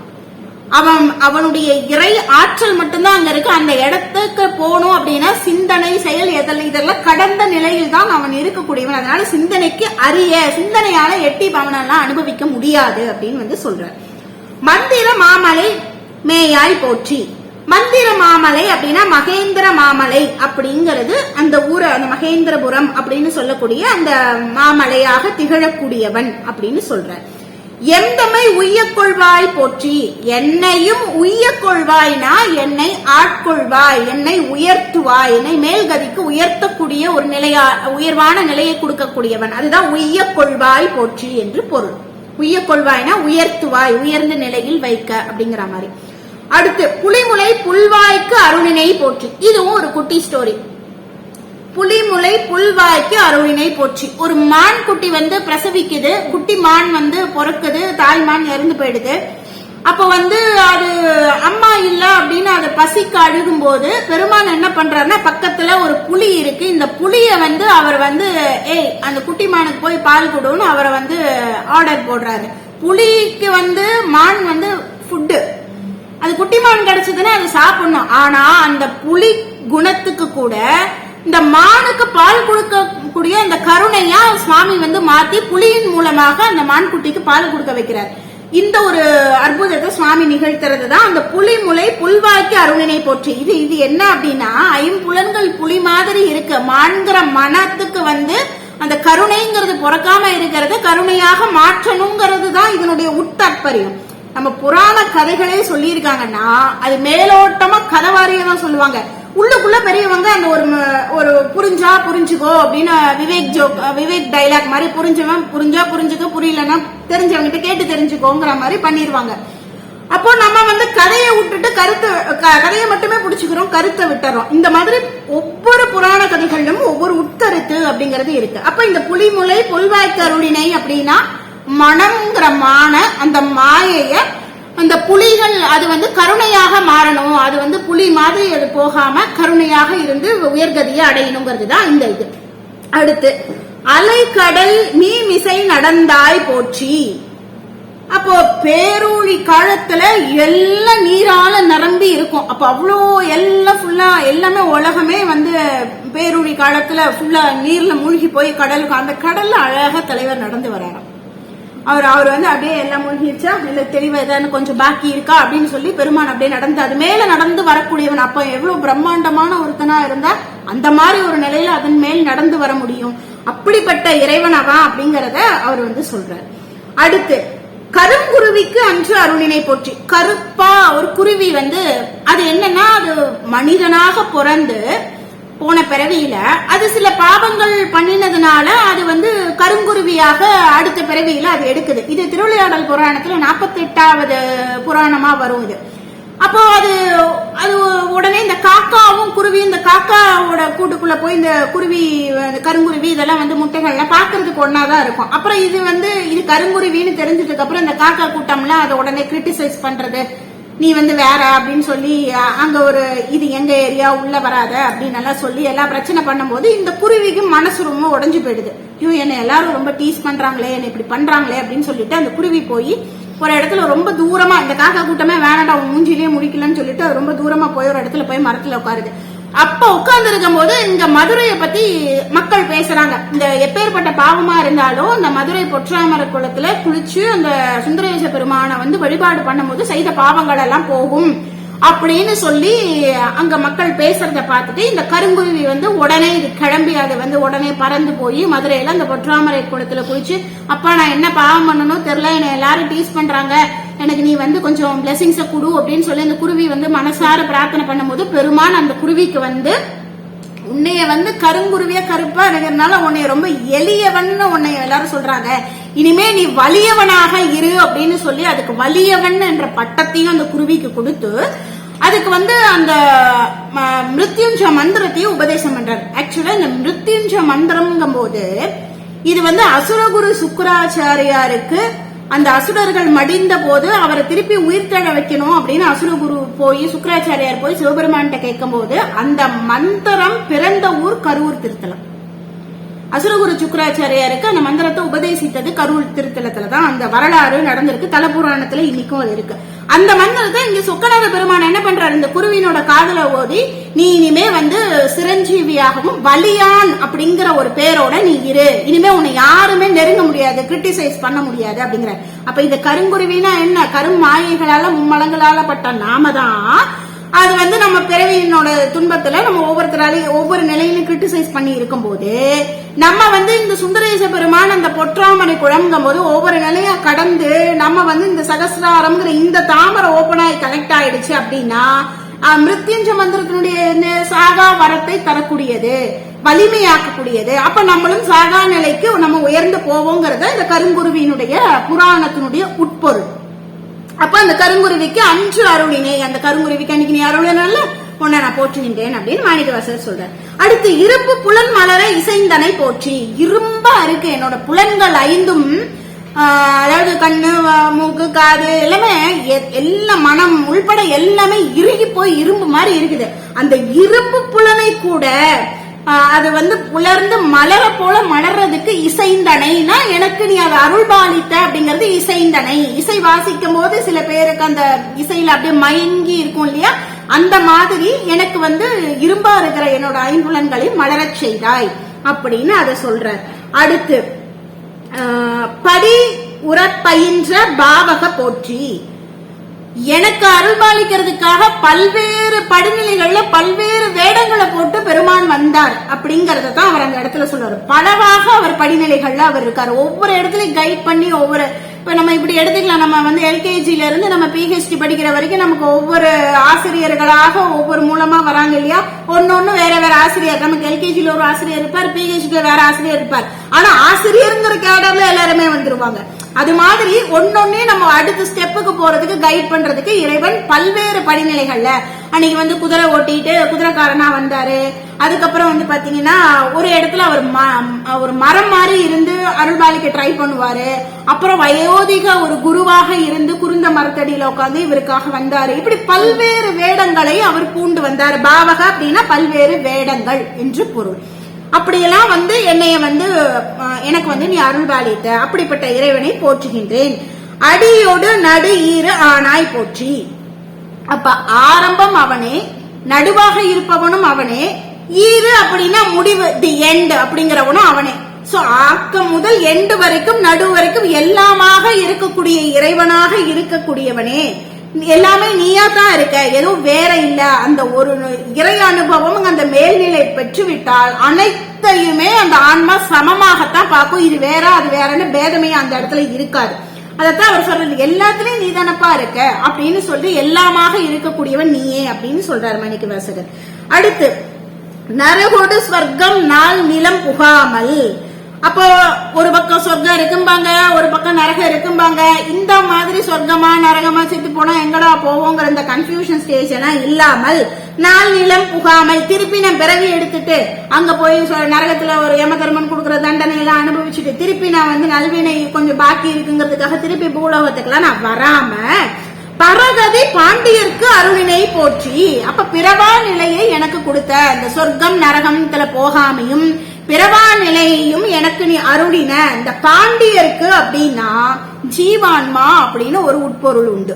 Speaker 2: அவனுடைய இறை ஆற்றல் மட்டும்தான் அங்க இருக்கு. அந்த இடத்துக்கு போகணும் அப்படின்னா சிந்தனை செயல் இதெல்லாம் கடந்த நிலையில் தான் அவன் இருக்கக்கூடியவன். அதனால சிந்தனைக்கு அரிய சிந்தனையால எட்டி அவனெல்லாம் அனுபவிக்க முடியாது அப்படின்னு சொல்ற. மந்திர மாமலை மேயாய் போற்றி. மந்திர மாமலை அப்படின்னா மகேந்திர மாமலை அப்படிங்கிறது அந்த ஊரை அந்த மகேந்திரபுரம் அப்படின்னு சொல்லக்கூடிய அந்த மாமலையாக திகழக்கூடியவன் அப்படின்னு சொல்ற. எந்தமை உய்யக்கொள்வாய் போற்றி. என்னையும் உய்யக்கொள்வாய்னா என்னை ஆட்கொள்வாய், என்னை உயர்த்துவாய், என்னை மேல்கதிக்கு உயர்த்தக்கூடிய ஒரு உயர்வான நிலையை கொடுக்கக்கூடியவன். அதுதான் உய்யக்கொள்வாய் போற்றி என்று பொருள். உய்யக்கொள்வாய்னா உயர்த்துவாய், உயர்ந்த நிலையில் வைக்க அப்படிங்கிற மாதிரி. அடுத்து புலிமுலை புல்வாய்க்கு அருணினை போற்றி. இதுவும் ஒரு குட்டி ஸ்டோரி. புலிமுலை புல்வாய்க்கு அருளினை போற்றி. ஒரு மான் குட்டி பிரசவிக்குது. குட்டி மான் பிறக்குது. தாய் மான் இறந்து போயிடுது. அப்ப அது அம்மா இல்ல அப்படின்னு அதை பசிக்கு அழுகும் போது பெருமான் என்ன பண்றாருன்னா பக்கத்துல ஒரு புலி இருக்கு. இந்த புலிய அவர் ஏய் அந்த குட்டி மானுக்கு போய் பால் கொடுன்னு அவரை ஆர்டர் போடுறாரு. புலிக்கு மான் ஃபுட்டு, அது குட்டி மான் கிடைச்சதுன்னா அது சாப்பிடணும். ஆனா அந்த புலி குணத்துக்கு கூட இந்த மானுக்கு பால் கொடுக்கக்கூடிய அந்த கருணையா சுவாமி மாத்தி புலியின் மூலமாக அந்த மான்குட்டிக்கு பால் கொடுக்க வைக்கிறார். இந்த ஒரு அற்புதத்தை சுவாமி நிகழ்த்துறதுதான் அந்த புலிமுலை புல்வாய்க்கு அருணினை போற்றி. இது என்ன அப்படின்னா ஐம்புலன்கள் புலி மாதிரி இருக்கு. மான்கிற மனத்துக்கு அந்த கருணைங்கிறது பிறக்காம இருக்கிறது கருணையாக மாற்றணுங்கிறது தான் இதனுடைய உட்தாற்பயம். நம்ம புராண கதைகளே சொல்லியிருக்காங்கன்னா அது மேலோட்டமா கதவாரியா தான் சொல்லுவாங்க. உள்ளுக்குள்ள பெரியவங்க அந்த ஒரு புரிஞ்சா புரிஞ்சுக்கோ அப்படின்னு விவேக் டைலாக் மாதிரி புரிஞ்சா புரிஞ்சுக்க, புரியலன்னா தெரிஞ்சவங்கிட்ட கேட்டு தெரிஞ்சுக்கோங்கிற மாதிரி பண்ணிருவாங்க. அப்போ நம்ம கதையை விட்டுட்டு கதையை மட்டுமே பிடிச்சுக்கிறோம், கருத்தை விட்டுறோம். இந்த மாதிரி ஒவ்வொரு புராண கதைகளிலும் ஒவ்வொரு உட்கருத்து அப்படிங்கறது இருக்கு. அப்ப இந்த புலிமுலை புல்வாய்க்கு அருளினை அப்படின்னா மனம்ங்கிற அந்த மாயைய அந்த புலிகள் அது கருணையாக மாறணும். அது புலி மாதிரி அது போகாம கருணையாக இருந்து உயர்கதியை அடையணுங்கிறது தான் இந்த இது. அடுத்து அலைக்கடல் மீமிசை நடந்தாய் போற்றி. அப்போ பேரூழி காலத்துல எல்லாம் நீரால நிரம்பி இருக்கும். அப்ப அவ்வளோ எல்லாம் ஃபுல்லா எல்லாமே உலகமே பேரூழி காலத்துல ஃபுல்லா நீர்ல மூழ்கி போய் கடலுக்கு அந்த கடல்ல அழகா தலைவர் நடந்து வராராம். அவர் அப்படியே எல்லாம் மூழ்கிடுச்சா இல்ல தெளிவா ஏதாவது கொஞ்சம் பாக்கி இருக்கா அப்படின்னு சொல்லி பெருமான் அப்படியே நடந்து அது மேல நடந்து வரக்கூடியவன். அப்ப எவ்வளவு பிரம்மாண்டமான ஒருத்தனா இருந்தா அந்த மாதிரி ஒரு நிலையில அதன் மேல் நடந்து வர முடியும். அப்படிப்பட்ட இறைவனவா அப்படிங்கறத அவர் சொல்றார். அடுத்து கருங்குருவிக்கு அன்று அருளினை போற்றி. கருப்பா ஒரு குருவி அது என்னன்னா அது மனிதனாக பிறந்து போன பிறவியில அது சில பாவங்கள் பண்ணினதுனால அது கருங்குருவியாக அடுத்த பிறவியில அது எடுக்குது. இது திருவிளையாடல் புராணத்துல 48வது புராணமா வரும் இது. அப்போ அது உடனே இந்த காக்காவும் குருவி இந்த காக்காவோட கூட்டுக்குள்ள போய் இந்த குருவி கருங்குருவி இதெல்லாம் முட்டைகள்லாம் பாக்குறதுக்கு ஒன்னாதான் இருக்கும். அப்புறம் இது கருங்குருவின்னு தெரிஞ்சதுக்கு அப்புறம் இந்த காக்கா கூட்டம்லாம் அதை உடனே கிரிட்டிசைஸ் பண்றது, நீ வேற அப்படின்னு சொல்லி அங்க ஒரு இது எங்க ஏரியா உள்ள வராத அப்படின்னு எல்லாம் சொல்லி எல்லாம் பிரச்சனை பண்ணும்போது இந்த குருவிக்கு மனசு ரொம்ப உடஞ்சு போயிடுது. ஐயோ என்ன எல்லாரும் ரொம்ப டீஸ் பண்றாங்களே, என்ன இப்படி பண்றாங்களே அப்படின்னு சொல்லிட்டு அந்த குருவி போய் ஒரு இடத்துல ரொம்ப தூரமா இந்த காக்கா கூட்டமே வேணாடா மூஞ்சிலேயே முடிக்கலன்னு சொல்லிட்டு அது ரொம்ப தூரமா போய் ஒரு இடத்துல போய் மரத்துல உட்காருது. அப்ப அப்ப உட்கார்ந்து இருக்கும் போது இங்க மதுரையை பத்தி மக்கள் பேசுறாங்க. இந்த எப்பேற்பட்ட பாவமா இருந்தாலும் இந்த மதுரை பொற்றாமர குளத்துல குளிச்சு அந்த சுந்தரேச பெருமானை வழிபாடு பண்ணும்போது செய்த பாவங்கள் எல்லாம் போகும் அப்படின்னு சொல்லி அங்க மக்கள் பேசுறத பார்த்துட்டு இந்த கருங்குருவி உடனே இது கிளம்பி அதை உடனே பறந்து போய் மதுரையில அந்த பொற்றாமரை குளத்துல குளிச்சு, அப்பா நான் என்ன பாவம் பண்ணணும் தெரியல, என்ன எல்லாரும் டீஸ் பண்றாங்க, எனக்கு நீ கொஞ்சம் பிளெஸிங்ஸ குடு அப்படின்னு சொல்லி அந்த குருவி மனசார பிரார்த்தனை பண்ணும்போது பெருமான் அந்த குருவிக்கு உன்னைய கருங்குருவிய கருப்பா இருக்கிறதுனால உன்னைய ரொம்ப எளியவன்னு உன்னைய எல்லாரும் சொல்றாங்க, இனிமே நீ வலியவனாக இரு அப்படின்னு சொல்லி அதுக்கு வலியவன் என்ற பட்டத்தையும் அந்த குருவிக்கு கொடுத்து அதுக்கு அந்த மிருத்யுஞ்ச மந்திரத்தையும் உபதேசம் பண்றாரு. ஆக்சுவலா இந்த மிருத்யுஞ்ச மந்திரம்ங்கும் போது இது அசுரகுரு சுக்கராச்சாரியாருக்கு அந்த அசுரர்கள் மடிந்த போது அவரை திருப்பி உயிர்த்தெழ வைக்கணும் அப்படின்னு அசுரகுரு போய் சுக்கராச்சாரியார் போய் சிவபெருமான்கிட்ட கேட்கும் போது அந்த மந்திரம் பிறந்த ஊர் கரூர் திருத்தலம். அசுரகுரு சுக்கராச்சாரியாருக்கு அந்த மந்திரத்தை உபதேசித்தது கரூர் திருத்தலத்துலதான் அந்த வரலாறு நடந்திருக்கு. தலபுராணத்துல இன்னைக்கும் அது இருக்கு. அந்த மந்திரத்தை இங்க சொக்கநாத பெருமான் என்ன பண்றாரு, இந்த குருவினோட காதல ஓதி நீ இனிமே சிரஞ்சீவியாகவும் வலியான் அப்படிங்கிற ஒரு பேரோட நீ இரு, இனிமே உன்னை யாருமே நெருங்க முடியாது, கிரிட்டிசைஸ் பண்ண முடியாது அப்படிங்கிற. அப்ப இந்த கருங்குருவினா என்ன, கரும் மாயைகளால மும்மலங்களால பட்ட நாம தான் அது நம்ம பிறவியினோட துன்பத்துல நம்ம ஒவ்வொருத்தராலையும் ஒவ்வொரு நிலையிலும் கிரிட்டிசைஸ் பண்ணி இருக்கும் போது நம்ம இந்த சுந்தரேச பெருமான் அந்த பொற்றாமரை குழம்பும் போது ஒவ்வொரு நிலையா கடந்து நம்ம இந்த சகசிராரம்ங்கிற இந்த தாமரை ஓபன் ஆகி கனெக்ட் ஆயிடுச்சு அப்படின்னா மிருத்யுஞ்ச மந்திரத்தினுடைய சாகா வரத்தை தரக்கூடியது, வலிமையாக்கக்கூடியது. அப்ப நம்மளும் சாகா நிலைக்கு நம்ம உயர்ந்து போவோங்கிறத இந்த கருங்குருவியினுடைய புராணத்தினுடைய உட்பொருள். அப்ப அந்த கருங்குருவிக்கு அன்று அருளினே, அந்த கருங்குருவிக்கு அன்னைக்கு நீ அருளினால உன்னை நான் போற்றுகின்றேன் அப்படின்னு மாணிக்கவாசகர் சொல்றார். அடுத்து இரும்பு புலன் மலர இசைந்தனை போற்றி. இரும்பா இருக்கு என்னோட புலன்கள் ஐந்தும், அதாவது கண்ணு மூக்கு காது எல்லாமே எல்லாம் மனம் உள்பட எல்லாமே இறுகி போய் இரும்பு மாதிரி இருக்குது. அந்த இரும்பு புலனை கூட அது புலர்ந்து மலர போல மலர்றதுக்கு இசைந்தனைனா எனக்கு நீ அதை அருள்பாலித்த அப்படிங்கறது இசைந்தனை. இசை வாசிக்கும் போது சில பேருக்கு அந்த இசையில அப்படியே மயங்கி இருக்கும் இல்லையா, அந்த மாதிரி எனக்கு இரும்பா இருக்கிற என்னோட ஐம்புலன்களை மலரச் செய்தாய் அப்படின்னு அதை சொல்ற. அடுத்து படி உறப்பயின்ற பாவக போற்றி. எனக்கு அருள்பாலிக்கிறதுக்காக பல்வேறு படிநிலைகள்ல பல்வேறு வேடங்களை போட்டு பெருமான் வந்தார் அப்படிங்கறத தான் அவர் அந்த இடத்துல சொல்றாரு. பலவாக அவர் படிநிலைகள்ல அவர் இருக்காரு. ஒவ்வொரு இடத்துலயும் கைட் பண்ணி ஒவ்வொரு, இப்ப நம்ம இப்படி எடுத்துக்கலாம், நம்ம எல்கேஜில இருந்து நம்ம பிஹெச்டி படிக்கிற வரைக்கும் நமக்கு ஒவ்வொரு ஆசிரியர்களாக ஒவ்வொரு மூலமா வராங்க இல்லையா, ஒன்னொன்னு வேற வேற ஆசிரியர். நமக்கு எல்கேஜில ஒரு ஆசிரியர் இருப்பார், பிஹெச்டில வேற ஆசிரியர் இருப்பார். ஆனா ஆசிரியருங்கிற கேடர்ல எல்லாருமே வந்துருவாங்க. அது மாதிரி ஒன்னொன்னே நம்ம அடுத்த ஸ்டெப்புக்கு போறதுக்கு கைட் பண்றதுக்கு இறைவன் பல்வேறு படிநிலைகள்ல அன்னைக்கு குதிரை ஓட்டிட்டு குதிரைக்காரனா வந்தாரு. அதுக்கப்புறம் பாத்தீங்கன்னா ஒரு இடத்துல அவர் ஒரு மரம் மாதிரி இருந்து அருள்பாலிக்க ட்ரை பண்ணுவாரு. அப்புறம் வயோதிக ஒரு குருவாக இருந்து குருந்த மரத்தடியில உட்காந்து இவருக்காக வந்தாரு. இப்படி பல்வேறு வேடங்களை அவர் பூண்டு வந்தாரு. பாவக அப்படின்னா பல்வேறு வேடங்கள் என்று பொருள். அப்படியெல்லாம் என்னைய எனக்கு நீ அருள்பாலித்த அப்படிப்பட்ட இறைவனை போற்றுகின்றேன். அடியோடு நடு ஈறு ஆனாய் போற்றி. அப்ப ஆரம்பம் அவனே, நடுவாக இருப்பவனும் அவனே, ஈறு அப்படின்னா முடிவு, தி எண்ட் அப்படிங்கிறவனும் அவனே. சோ ஆக்கம் முதல் எண்டு வரைக்கும் நடு வரைக்கும் எல்லாமாக இருக்கக்கூடிய இறைவனாக இருக்கக்கூடியவனே, எல்லாமே நீயா தான் இருக்க, எதுவும் வேற இல்ல. அந்த ஒரு இறை அனுபவம் அந்த மேல்நிலை பெற்றுவிட்டால் அனைத்தையுமே அந்த ஆன்மா சமமாகத்தான் பார்க்கும். இது வேற அது வேறன்னு பேதமே அந்த இடத்துல இருக்காது. அதத்தான் அவர் சொல்றது, எல்லாத்துலயும் நீ தானப்பா இருக்க அப்படின்னு சொல்லி எல்லாமாக இருக்கக்கூடியவன் நீயே அப்படின்னு சொல்றாரு மாணிக்கவாசகர். அடுத்து நரகோடு ஸ்வர்க்கம் நாள் நிலம் புகாமல். அப்போ ஒரு பக்கம் சொர்க்கம் இருக்கும்பாங்க, ஒரு பக்கம் நரகம் இருக்கும்பாங்க. இந்த மாதிரி சொர்க்கமா நரகமா செத்து போனா எங்கடா போவோங்கிற இந்த கன்ஃபியூஷன் ஸ்டேஜ் எல்லாம் இல்லாமல் நாள் நிலம் புகாமல் திருப்பி நான் பிறவி எடுத்துட்டு அங்க போய் நரகத்துல ஒரு யமதர்மன் கொடுக்குற தண்டனை எல்லாம் அனுபவிச்சுட்டு திருப்பி நான் நல்வினை கொஞ்சம் பாக்கி இருக்குங்கிறதுக்காக திருப்பி பூலோகத்துக்கெல்லாம் நான் வராம பரகதி பாண்டியருக்கு அருளினை போற்றி. அப்ப பிறவா நிலையை எனக்கு கொடுத்த இந்த சொர்க்கம் நரகத்துல போகாமையும் பிறவா நிலையையும் எனக்கு நீ அருளின இந்த பாண்டியருக்கு அப்படின்னா ஜீவான்மா அப்படின்னு ஒரு உட்பொருள் உண்டு.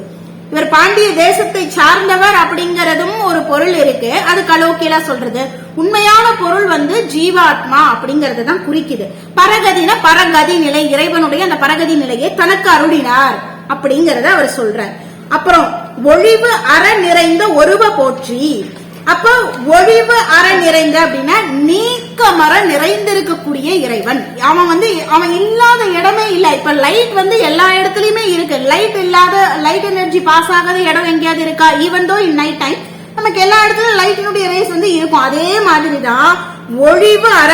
Speaker 2: இவர் பாண்டிய தேசத்தை சார்ந்தவர் அப்படிங்கறதும் ஒரு பொருள். பொருள் இருக்கு, அது கலோக்கியலா சொல்றது. உண்மையான பொருள் வந்து ஜீவாத்மா அப்படிங்கறது தான் குறிக்குது. பரகதினா பரகதி நிலை, இறைவனுடைய அந்த பரகதி நிலையை தனக்கு அருளினார் அப்படிங்கறத அவர் சொல்றார். அப்புறம் ஒழிவு அற நிறைந்த ஒருவ போற்றி. அப்ப ஒழிவு அற நிறைந்த அப்படின்னா நீக்கமர நிறைந்திருக்கக்கூடிய இறைவன். அவன் வந்து அவன் இல்லாத இடமே இல்ல. இப்ப லைட் வந்து எல்லா இடத்துலயுமே இருக்கு. லைட் இல்லாத, லைட் எனர்ஜி பாஸ் ஆகாத இடம் எங்கேயாவது இருக்கா? ஈவன் தோ இன் நைட் டைம் நமக்கு எல்லா இடத்துலயும் லைட்டினுடைய ரேஸ் வந்து இருக்கும். அதே மாதிரிதான் ஒழிவு அற,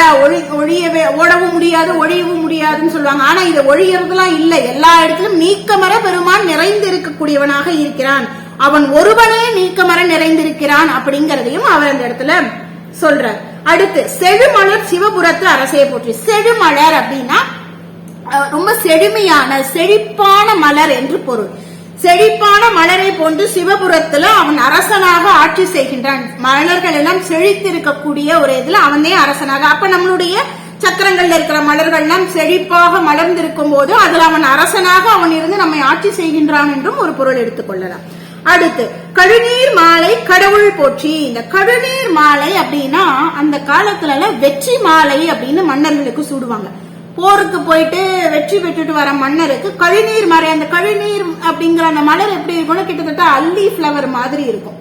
Speaker 2: ஒழியவே ஓடவும் முடியாது, ஒழியவும் முடியாதுன்னு சொல்லுவாங்க. ஆனா இது ஒழியறதுலாம் இல்ல. எல்லா இடத்திலும் நீக்கமர பெருமான் நிறைந்து இருக்கக்கூடியவனாக இருக்கிறான். அவன் ஒருவனே நீக்கமர நிறைந்திருக்கிறான் அப்படிங்கறதையும் அவர் அந்த இடத்துல சொல்றார். அடுத்து செழுமலர் சிவபுரத்து அரசையை போற்றி. செழுமலர் அப்படின்னா ரொம்ப செழுமையான செழிப்பான மலர் என்று பொருள். செழிப்பான மலரை போன்று சிவபுரத்துல அவன் அரசனாக ஆட்சி செய்கின்றான். மலர்கள் எல்லாம் செழித்திருக்கக்கூடிய ஒரு இதுல அவனே அரசனாக. அப்ப நம்மளுடைய சக்கரங்கள்ல இருக்கிற மலர்கள் எல்லாம் செழிப்பாக மலர்ந்திருக்கும் போது அதுல அவன் அரசனாக அவன் இருந்து நம்மை ஆட்சி செய்கின்றான் என்றும் ஒரு பொருள் எடுத்துக்கொள்ளலாம். அடுத்து கழுநீர் மாலை கடவுள் போற்றி. இந்த கழுநீர் மாலை அப்படின்னா அந்த காலத்துல வெற்றி மாலை அப்படின்னு மன்னர்களுக்கு சூடுவாங்க. போருக்கு போயிட்டு வெற்றி பெற்றுட்டு வர மன்னருக்கு கழுநீர் மாலை, அந்த கழுநீர் அப்படிங்கிற அந்த மலர் எப்படி இருக்கும்னா கிட்டத்தட்ட அல்லி பிளவர் மாதிரி இருக்கும்.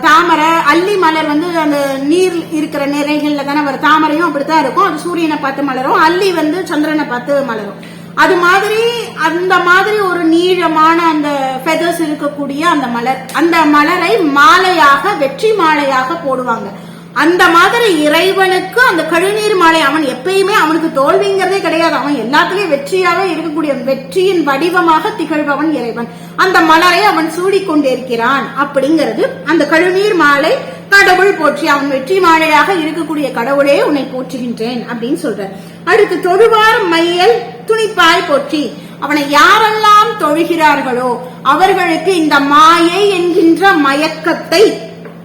Speaker 2: தாமரை அல்லி மலர் வந்து அந்த நீர் இருக்கிற நிறைகள்ல தானே வரும். தாமரையும் அப்படித்தான் இருக்கும். அது சூரியனை பார்த்து மலரும், அல்லி வந்து சந்திரனை பார்த்து மலரும். அது மாதிரி அந்த மாதிரி ஒரு நீளமான அந்த ஃபெதர்ஸ் இருக்கக்கூடிய அந்த மலர், அந்த மலரை மாலையாக வெற்றி மாலையாக போடுவாங்க. அந்த மாதிரி இறைவனுக்கு அந்த கழுநீர் மாலை, அவன் எப்பயுமே அவனுக்கு தோல்விங்கிறதே கிடையாது. அவன் எல்லாத்துலயும் வெற்றியாவே இருக்கக்கூடிய வெற்றியின் வடிவமாக திகழ்பவன் இறைவன். அந்த மலரை அவன் சூடிக்கொண்டிருக்கிறான் அப்படிங்கிறது அந்த கழுநீர் மாலை கடவுள் போற்றி. அவன் வெற்றி மாலையாக இருக்கக்கூடிய கடவுளே உன்னை போற்றுகின்றேன் அப்படின்னு சொல்ற. அடுத்து தொழுவார் மையல் துணிப்பாய் போற்றி. அவனை யாரெல்லாம் தொழுகிறார்களோ அவர்களுக்கு இந்த மாயை என்கின்ற மயக்கத்தை,